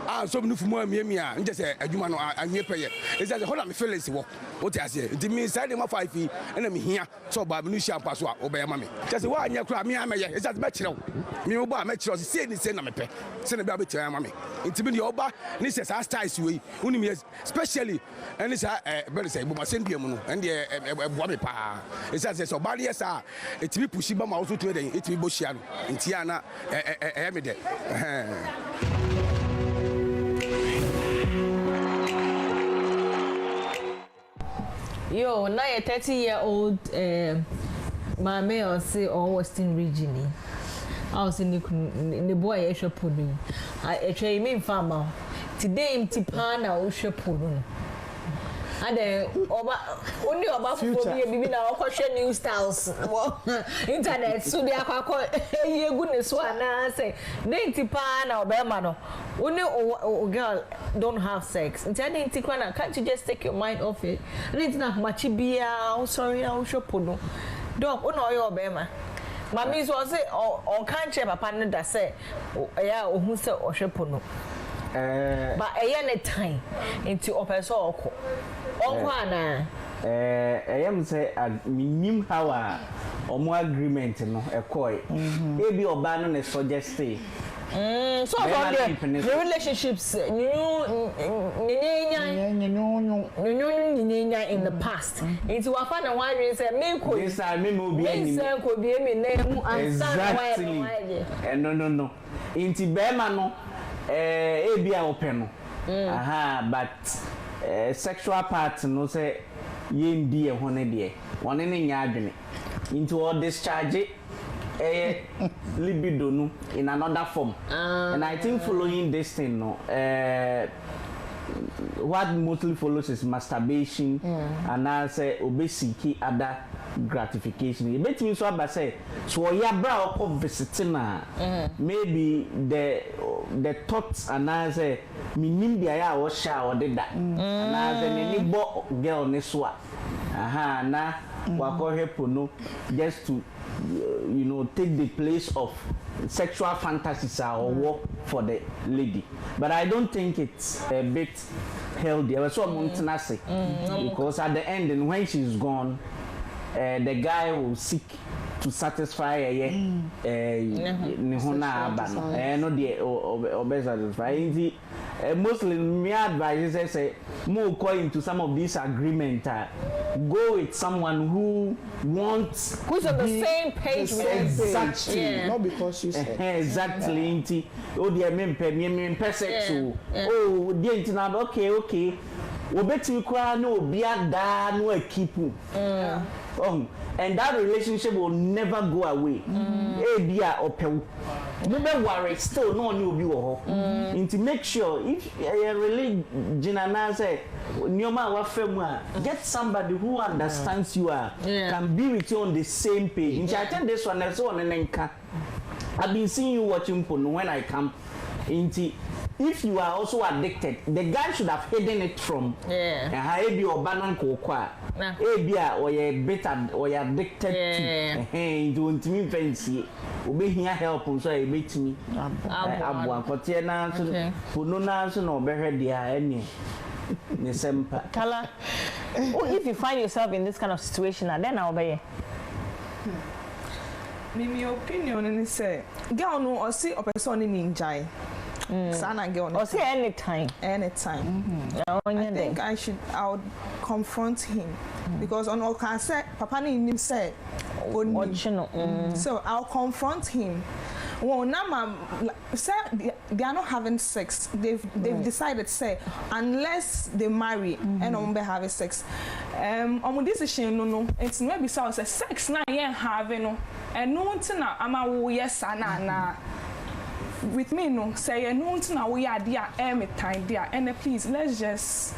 an so me fumu amiami a nje se adwuma no anye peye is that hold am feelings wo what you say it means say my 5 feet and me here so ba me sham pass so obey mama just wa anya kura me ameye is that me kire me oba me kire say ni say na me pe say na bia be kire mama it be the oba ni say styles we unim especially and say be say bo ma send mu no and boabe pa esa so bali esa etimi pushi ba ma wo so to den etimi bo hia no nti ana me de yo na a 30-year-old mama or say or Western region I was in the boy e shopunu I try me farmer today im tipana o shopunu ade oba oni oba fufu bi na okwohwe new styles internet so dey akwa yegu ne so ana say dey pa na obema no oni girl don't have sex until dey tikwa na can't you just take your mind off it read na machi bia o sorry I shop no dog ono oyo obema mami so say on can't che papa no da say ya ohun say ohwepo no but any time into operation oko ana am say minim how omo agreement no ekoi ebi oba no ne suggest so from the relationships in the past into wa fa na wan say me ko this I me mo bi ani ko bi me na mu exactly no inti bema no ebi a open no aha but sexual part no say yendi e ho ne de one ne nya adwene into all discharge libido no in another form and I think following this thing no what mostly follows is masturbation and I say obesity other gratification. It means so about say so ya bra or visiting maybe the thoughts and I say minim dia ya o sha or did that and I say any bo girl ne so aha na wakohepo no just to take the place of sexual fantasies or work for the lady, but I don't think it's a bit healthy. I was so because at the end and when she's gone, the guy will seek to satisfy mostly my advice is say more going to some of these agreements go with someone who wants who's on the same page with exactly not because you said exactly oh dear me sex oh dear okay obeti kwa no bia da no akipu and that relationship will never go away bia opew no be worry still no ni obi wo ho to make sure if really jinana say nyoma wa fam get somebody who understands you can be with you on the same page. I think this one is so on nka I've been seeing you watching porn when I come into. If you are also addicted, the guy should have hidden it from. Maybe or banan kokwa. Ebia or you better or you addicted to. Don't me fancy. Obe here help so e bet me. Abwa kotiena so fununa so no behe dia any. Nesempa. Kala. If you find yourself in this kind of situation, then I'll be. My opinion is say, girl no or see a person in ninja. Sana girl. Or say anytime. I think I would confront him because on all can say Papa ni him say so I'll confront him. Well, now say they are not having sex. They've decided say unless they marry and on be having sex. On this decision no it's maybe so say sex na yen having no and no na ama wo yes na with me no say no na we are there time there and please let's just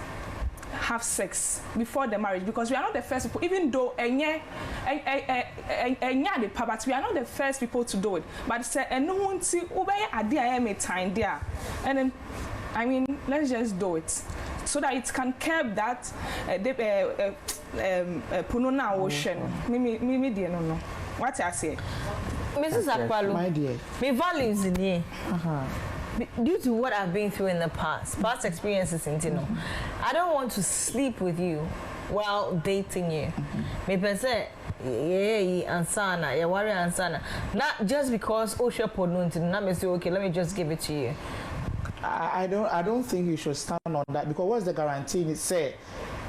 have sex before the marriage because we are not the first people even though the but we are not the first people to do it but say no we are there time there and then I mean let's just do it so that it can curb that punona ocean me dear no what I say Mrs. Akwalu, my dear, my values in here. Due to what I've been through in the past experiences in Tino, I don't want to sleep with you while dating you. Me pense, ansana, ya worry ansana. Not just because Osha Ponunti, not me say okay, let me just give it to you. I don't think you should stand on that because what's the guarantee? It say.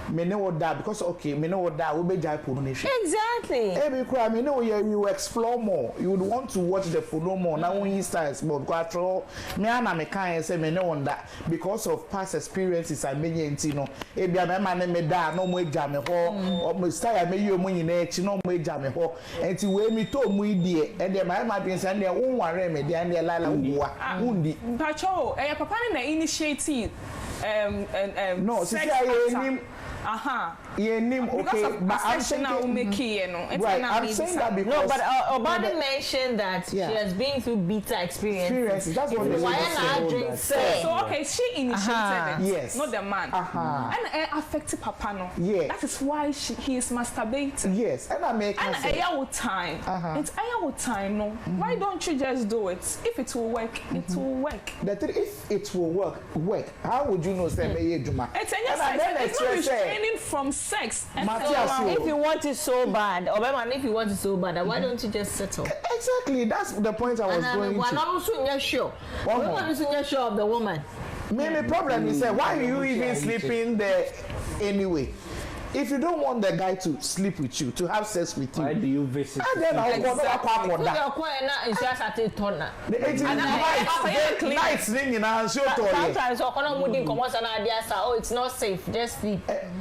Me know that because okay, me know that we be jai pollination. Exactly. Every cry, me know you explore more. You would want to watch the photo more. Now when you start more because after all, me and me can't say me know that because of past experiences I made you know. Ebi a me man me da no more jam me ho. Or me style me you money na echi no more jam me ho. Enti we me to mu die. And then my man been saying they won worry me. They and they lala uwa. Undi. Pacho, papa na initiative. No, see I Yeah, name okay, but I'm saying right. I'm saying that because no, but Obani mentioned that she has been through beta experiences. That's what they say. So okay, she initiated it, yes, not the man. And it affected Papa no. Yes. That is why he is masturbating. Yes, and I make and time. It's time. No, why don't you just do it? If it will work, it will work. If it will work, how would you know? Say it's not restraining from sex. If you want it so bad, or if you want it so bad, why don't you just settle? Exactly, that's the point I was going to. We're not also sure. We're not sure of the woman. Maybe problem is why are you even sleeping there anyway? If you don't want the guy to sleep with you, to have sex with you, why do you visit? And then I'll go to sometimes it's not safe, just sleep.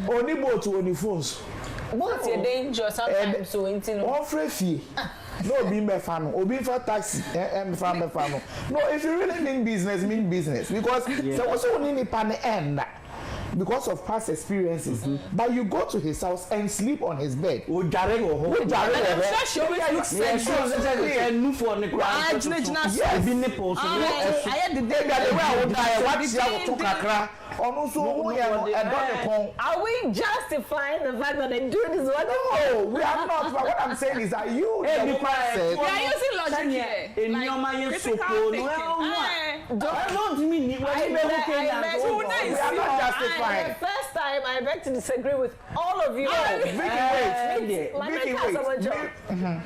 Only both to only phones. What's your danger sometimes so intimate? One free no be me fan obi for taxi fan me fan no. If you really mean business because there was only ni pan end because of past experiences. But you go to his house and sleep on his bed. Are we justifying the fact that they do this? No, we are not. But what I'm saying is, are you? We are using logic here. We are not justifying. The first time I beg to disagree with all of you. Vicky, wait.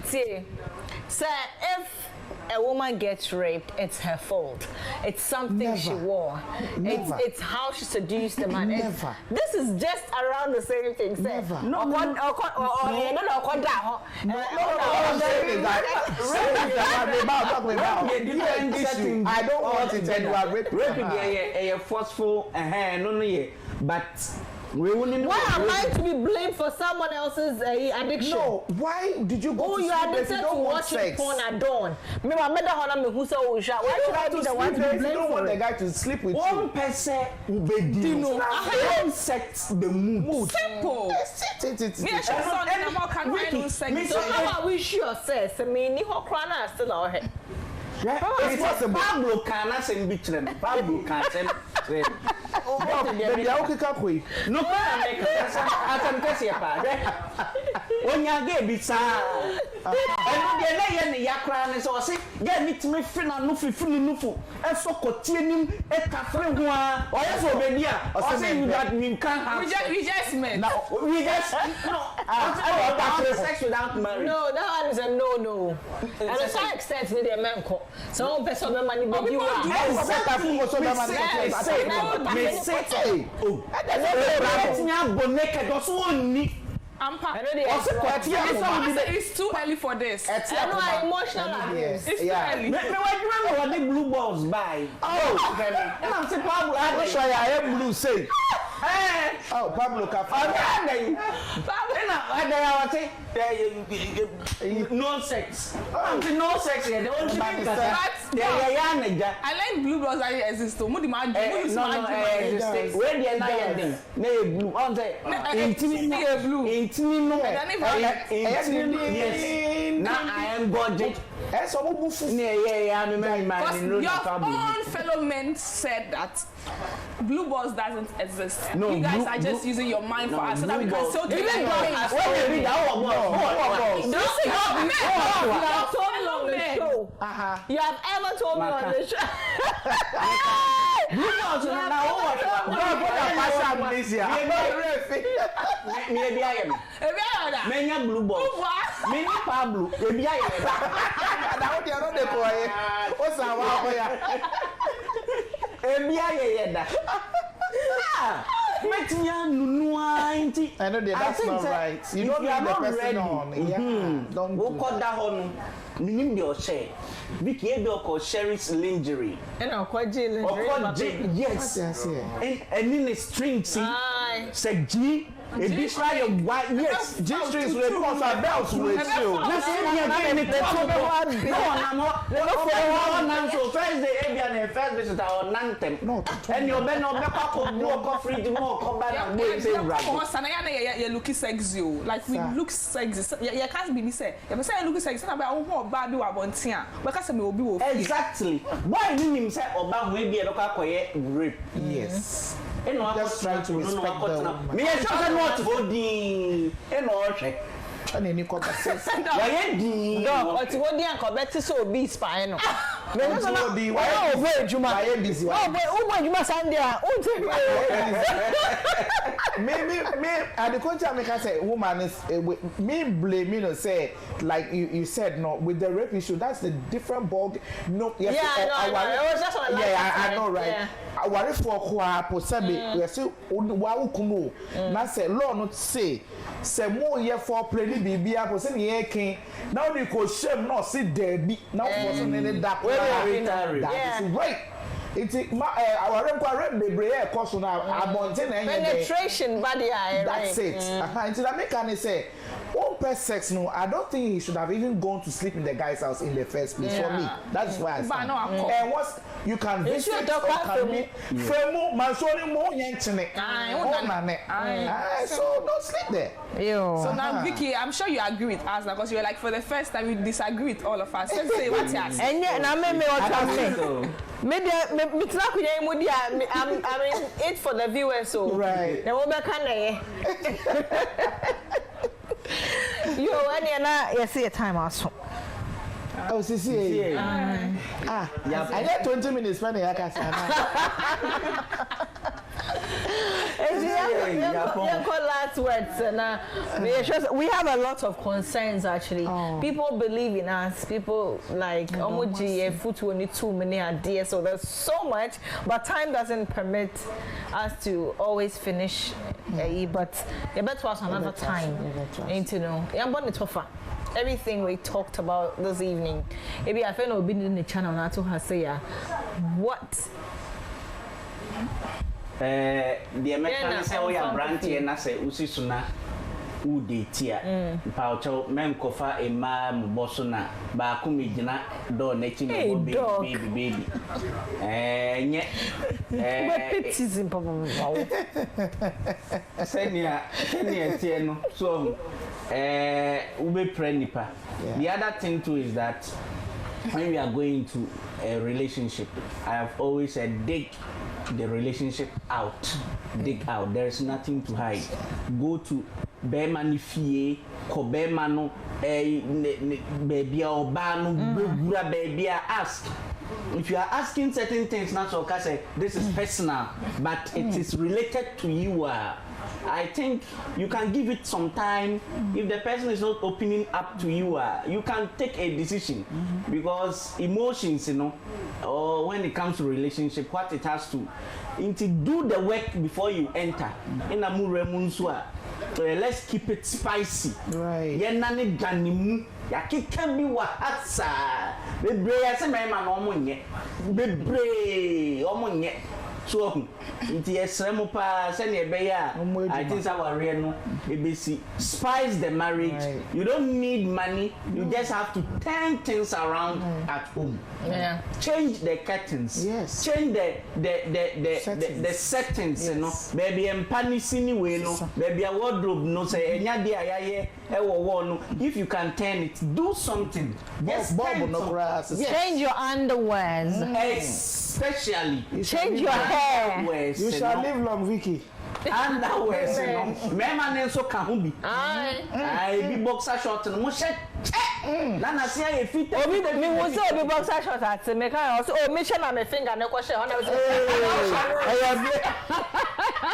See, sir, if a woman gets raped, it's her fault. It's something she wore. It's how she seduced the man. Never. This is just around the same thing. Never. No. I don't want it and you are raping. Forceful but why am I to be blamed for someone else's addiction? No, why did you go to you are addicted to watching porn at dawn. Why should I be the one to be blamed? You don't want the guy to sleep with you. One person don't set the mood. Simple. So how are we sure, sis? I mean, you are still our head. It's possible. Pablo can't send bitch. Pablo can't send. No, I can guess your part. When you get bizarre, and then they yakran is or say, get me to me friend and nufu, and so continue a cafe or else obedience, or say that we can't have. We just met. Now, we just sex without marriage. No, that one is a no. And to some extent, they are men. Some person of money, but you are. It's too early for this. It's emotional abuse. It's too early. What the blue balls buy? I am blue say. Oh, Pablo no sex. No sex here. The only I like blue balls that exist. When they are not ending, they blue. On the blue. Yes. Now I am budget. Your own fellow men said that blue balls doesn't exist. No, you guys are just using your mind for us so that we can still take it. You have ever told me on the show. Maybe I am. Many blue balls. Many Pablo. Maybe I am. I know that's not right. You don't need the person on. Don't cut that on. Meaning your share. Vicky, you Sherry's lingerie. And I'll call Jill. Yes. And in the string, say G. A big try of white. Yes, G-strings will come from bells with you. Let's say we are getting the trouble. No, so Thursday, Abian, first visitor or Nantem. No, and your Ben or Becca walk off reading more combat and wait. You look sexy. Like we look sexy. You can't be said. You say look sexy. About Barbie or Bontia. Because I will be exactly. Why didn't him say Obama will be a local rape? Yes. And I just trying to respect them. Me, I shall not hold the and any conversation. No, but what the uncle Betty so be spy no. Why over Juma? Oh, but Juma Sandia. Maybe at the contrary, make I say woman is me blame you know say like you said no with the rape issue that's the different ball. No, yes, I know right. I worry for kwa posabe yes wa ukumo na say law not say more year for play bibia ko say ye ken now they go shame no see there be now for any that that is right. It's our rem bebre e course na abonte na penetration body eye. That's it. Until I make can say open sex no, I don't think he should have even gone to sleep in the guy's house in the first place. For me, that's why I stand. And once you can visit or can be fremo mansoni mo yentine. So don't sleep there. So now Vicky, I'm sure you agree with us because you're like for the first time you disagree with all of us. Let's say what you ask. And yeah, now me what I say. Maybe I'm it for the viewers so. Right. Then what can you when you see a time also. Oh, see. I get 20 minutes when I can last words we have a lot of concerns actually. People believe in us. People like Omoji foot only too many ideas. So there's so much, but time doesn't permit us to always finish. But you better was another time. Ain't you know? Everything we talked about this evening. Maybe I feel been in the channel now to her say what. The American say we are brandy and I say usisuna ude tia paucho men kofa e ma mbosona ba ku mejina do na chi me baby nye baptism papa senia tie no so ube pray nipa. The other thing too is that when we are going to a relationship, I have always said dig the relationship out. Dig out. There is nothing to hide. Go to Bemani fie, Kobemano, baby or banu, baby, ask. If you are asking certain things, not so say this is personal, but it is related to you. I think you can give it some time. If the person is not opening up to you, you can take a decision because emotions, you know, or when it comes to relationship, what it has to do the work before you enter. In a muremunswa, let's keep it spicy. Right. Yenani ganimu. Can be what bebre ase mema no omonye bebre omonye so nti esremo pa se ne be ya I think our real no ebesi spice the marriage. Right. You don't need money, you just have to turn things around at home. Change the curtains. Yes. Change the settings, you know. Baby empanisini we no baby a wardrobe no say enya dia yaye ewo wo no if you can turn it, do something. Yes, change your underwears. Especially change your hair. You shall live long, Vicky. Underwears, you know. Mema nenso ka ho bi. Ai bi boxer short no mo she. Na na see e fit. Obi me wo say obi boxer short at me kan also me she na me finger na ko she ona we say.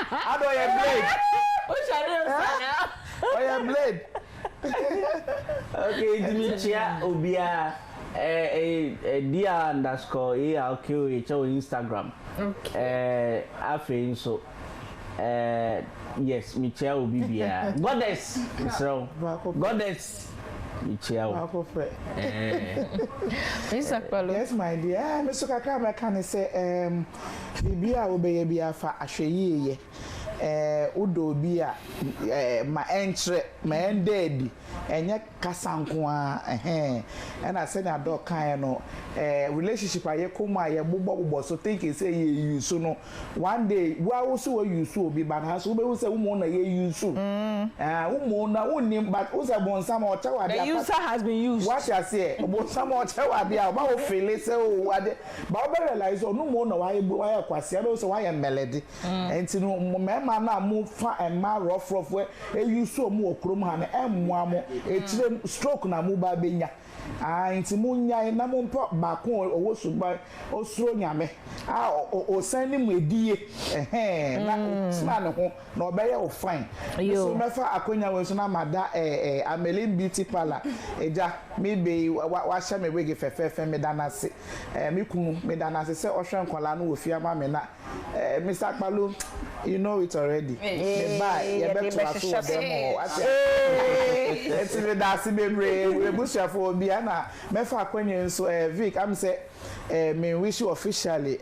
How do you blade? O share na. Oh yeah, blade. Okay, Dimitia Obia dia_ARQH on Instagram. Okay. After so yes, Michelle Obibia. Goddess. So Goddess. Michelle. Yes, my dear. Mr. Kakama can say Bibia obey Bia fa ahwe udo bi a ma entre ma endedi enye kasanko a na say na do kan no relationship aye kuma ye bobbo so think say ye use no one day wa wo so use obi ba na so be wo say wo na ye use wo na woni but wo say bon sama o chawa the user has been used what you say bon sama o chawa dia ba wo feel say o ade ba wo realize no mo na wa kwase be wo say wa ye melody enti no mema na mo fa ema rough we use o mo okrom ha na emmoa mo etire stroke na mo ba benya nti mo nya na mo mpo ba ko owo suba osuro nyame o sani mu edie na sna ne ho na obeye o fine so me fa akonya we so na mada Amelin beauty parlor eja me be wa sha me wege fefefe me danase me kunu me danase se ohwe nkola no ofia ma me na Mr. Akpalu you know it already me buy ye beto aso dem it's me dasi bebre we busha for obi na me fa akonya nso Vic am say me wish you officially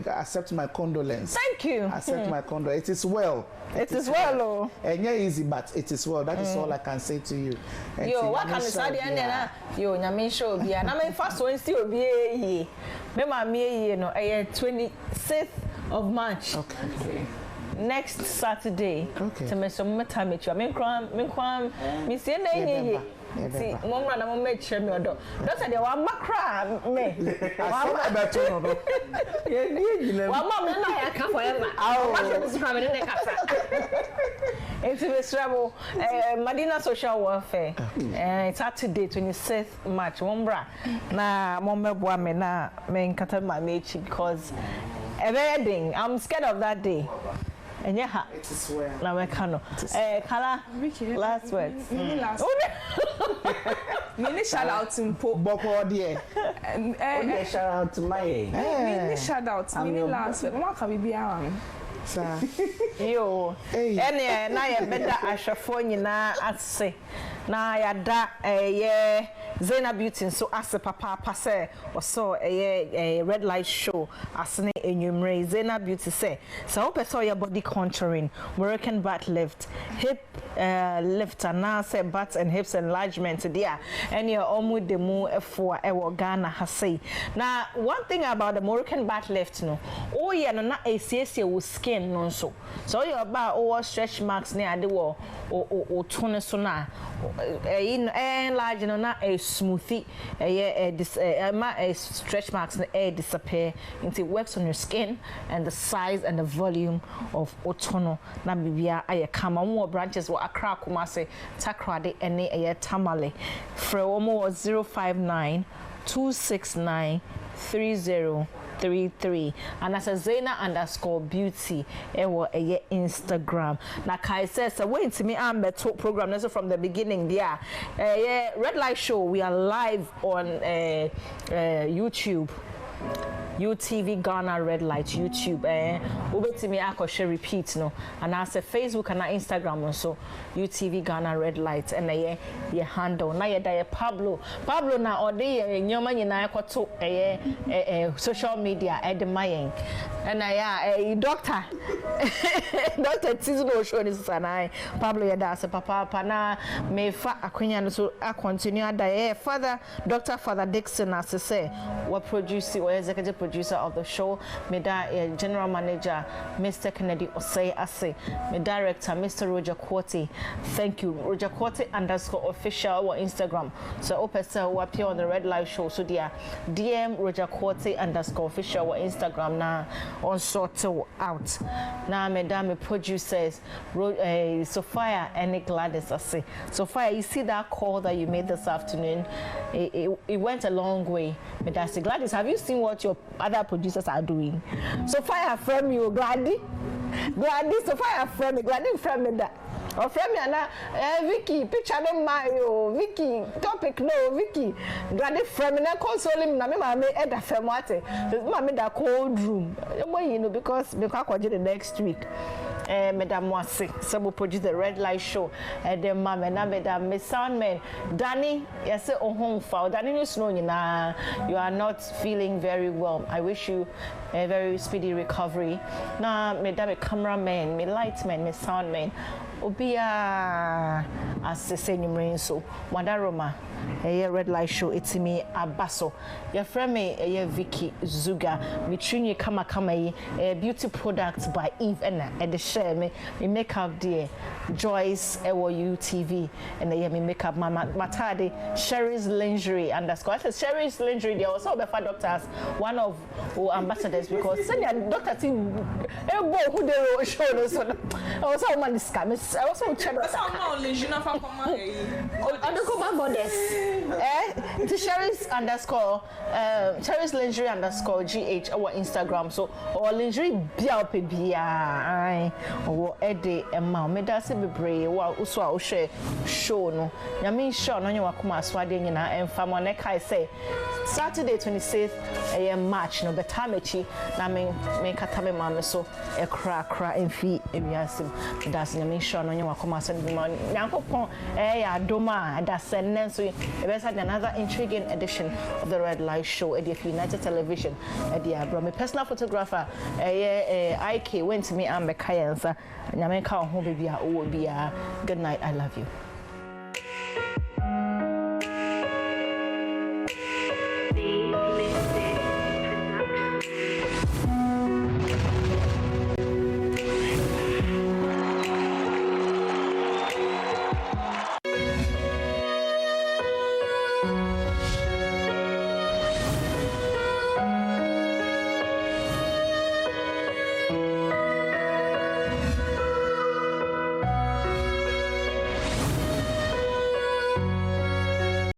accept my condolence. Thank you. Accept my condolence. It is well. It is well, oh. Easy, but it is well. That is all I can say to you. Yo, what can I say? Yo, nyame show bia. Na me first one still obi ye. Me ma me ye no. 26th of March. Okay. Next Saturday. Okay. To me so me time me kwam me see na ye. See, mom na mom make sure me odo. Don't say they wa makra me. Wa beto no. Ye ni wa mom na ya ka forever. What is from me na kasa. Into the trouble Madina social welfare. It's Saturday 26th March. Wombra na mom meboa me na me nkata ma mechi because everything I'm scared of that day. And yeah, it is well. Now we can. Kala, Vicky, last words. Mini shout out to Boko dear. Shout out to my Mini shout out. Mini last word. What can we be around? Sir. Yo. Ene na ye beda ahwefo nyina ase. Na ya da Zena Beauty so ase papa pase so red light show asne enyumre Zena Beauty say so person your body contouring Moroccan butt lift hip lift and say butt and hips enlargement there and your omu demu for Ghana has say. Now one thing about the Moroccan butt lift no oh yeah no na ACS with skin no so you about all stretch marks near the wall or tone so na enlarge no na smoothie stretch marks disappear until it works on your skin and the size and the volume of otono na bibia aye kama more branches wa Accra Kumasi Takrade ene tamale for almost 059 269 3033 and as a Zena_beauty ewo Instagram na kai says wait to me am talk program also from the beginning there red light show we are live on YouTube UTV Ghana Red Light YouTube ubetimi akoshe repeat no and as a Facebook and Instagram also UTV Ghana Red Light and ye handle na ye da Pablo na ode nyoma nyina ekoto social media edemayen and doctor Tizugo show this sanai Pablo ye da as papa na me fa akwanya no so continue da father Father Dixon as say what producer or executive producer of the show, me general manager Mr. Kennedy Osei Ase, me director Mr. Roger Quarty. Thank you, Roger Quarty _official on Instagram. So opesa who appear on the Red Light Show. So dear DM Roger Quarty _official on Instagram na on sort out. Now me producers Sophia and Gladys Ase. Sophia, you see that call that you made this afternoon? It went a long way. Me that's Gladys, have you seen what your other producers are doing? Sophia from you, Gladys, Sophia from me, Gladys from me that. Or from me na Vicky, picture them Mario, Vicky, topic no, Vicky, Gladys from me na consoling na me mama e da fam wate. Mama da cold room. You know because the next week. Madam Wasi, some produce the Red Light Show. Then Mama, na Madam Miss Soundman, Danny, yes, home for Danny, you know, you are not feeling very well. I wish you a very speedy recovery. Now, me da me cameraman, me lightman, me soundman. Obia as the same so Madaroma a red light show it's me abaso your friend me a Vicky Zugah me trini kama a beauty product by Eve and the share me makeup dear Joyce Ewo UTV and the me makeup mama matade Sherry's lingerie underscore I said Sherry's lingerie they also be for doctors one of ambassadors because send doctor team who they show so also man scam I also check that's how no legionnaire from undercover goddess to Sherry's underscore Sherry's lingerie underscore GH our Instagram so or lingerie bia bia or Eddie and ma me da se bebre wa so a share show no nyame show no nya wakoma aswade nyina emfa mo ne kai say Saturday 26th March no betamechi na me kata me ma me so e kra emfi ewiasim das nyame show no nya wakoma aswade ma nyankopon ya doma da senen so we had another intriguing edition of the Red Light Show at the United Television at the my personal photographer IK went to me and Mekaya and nyame ka ho bibia o bia good night I love you.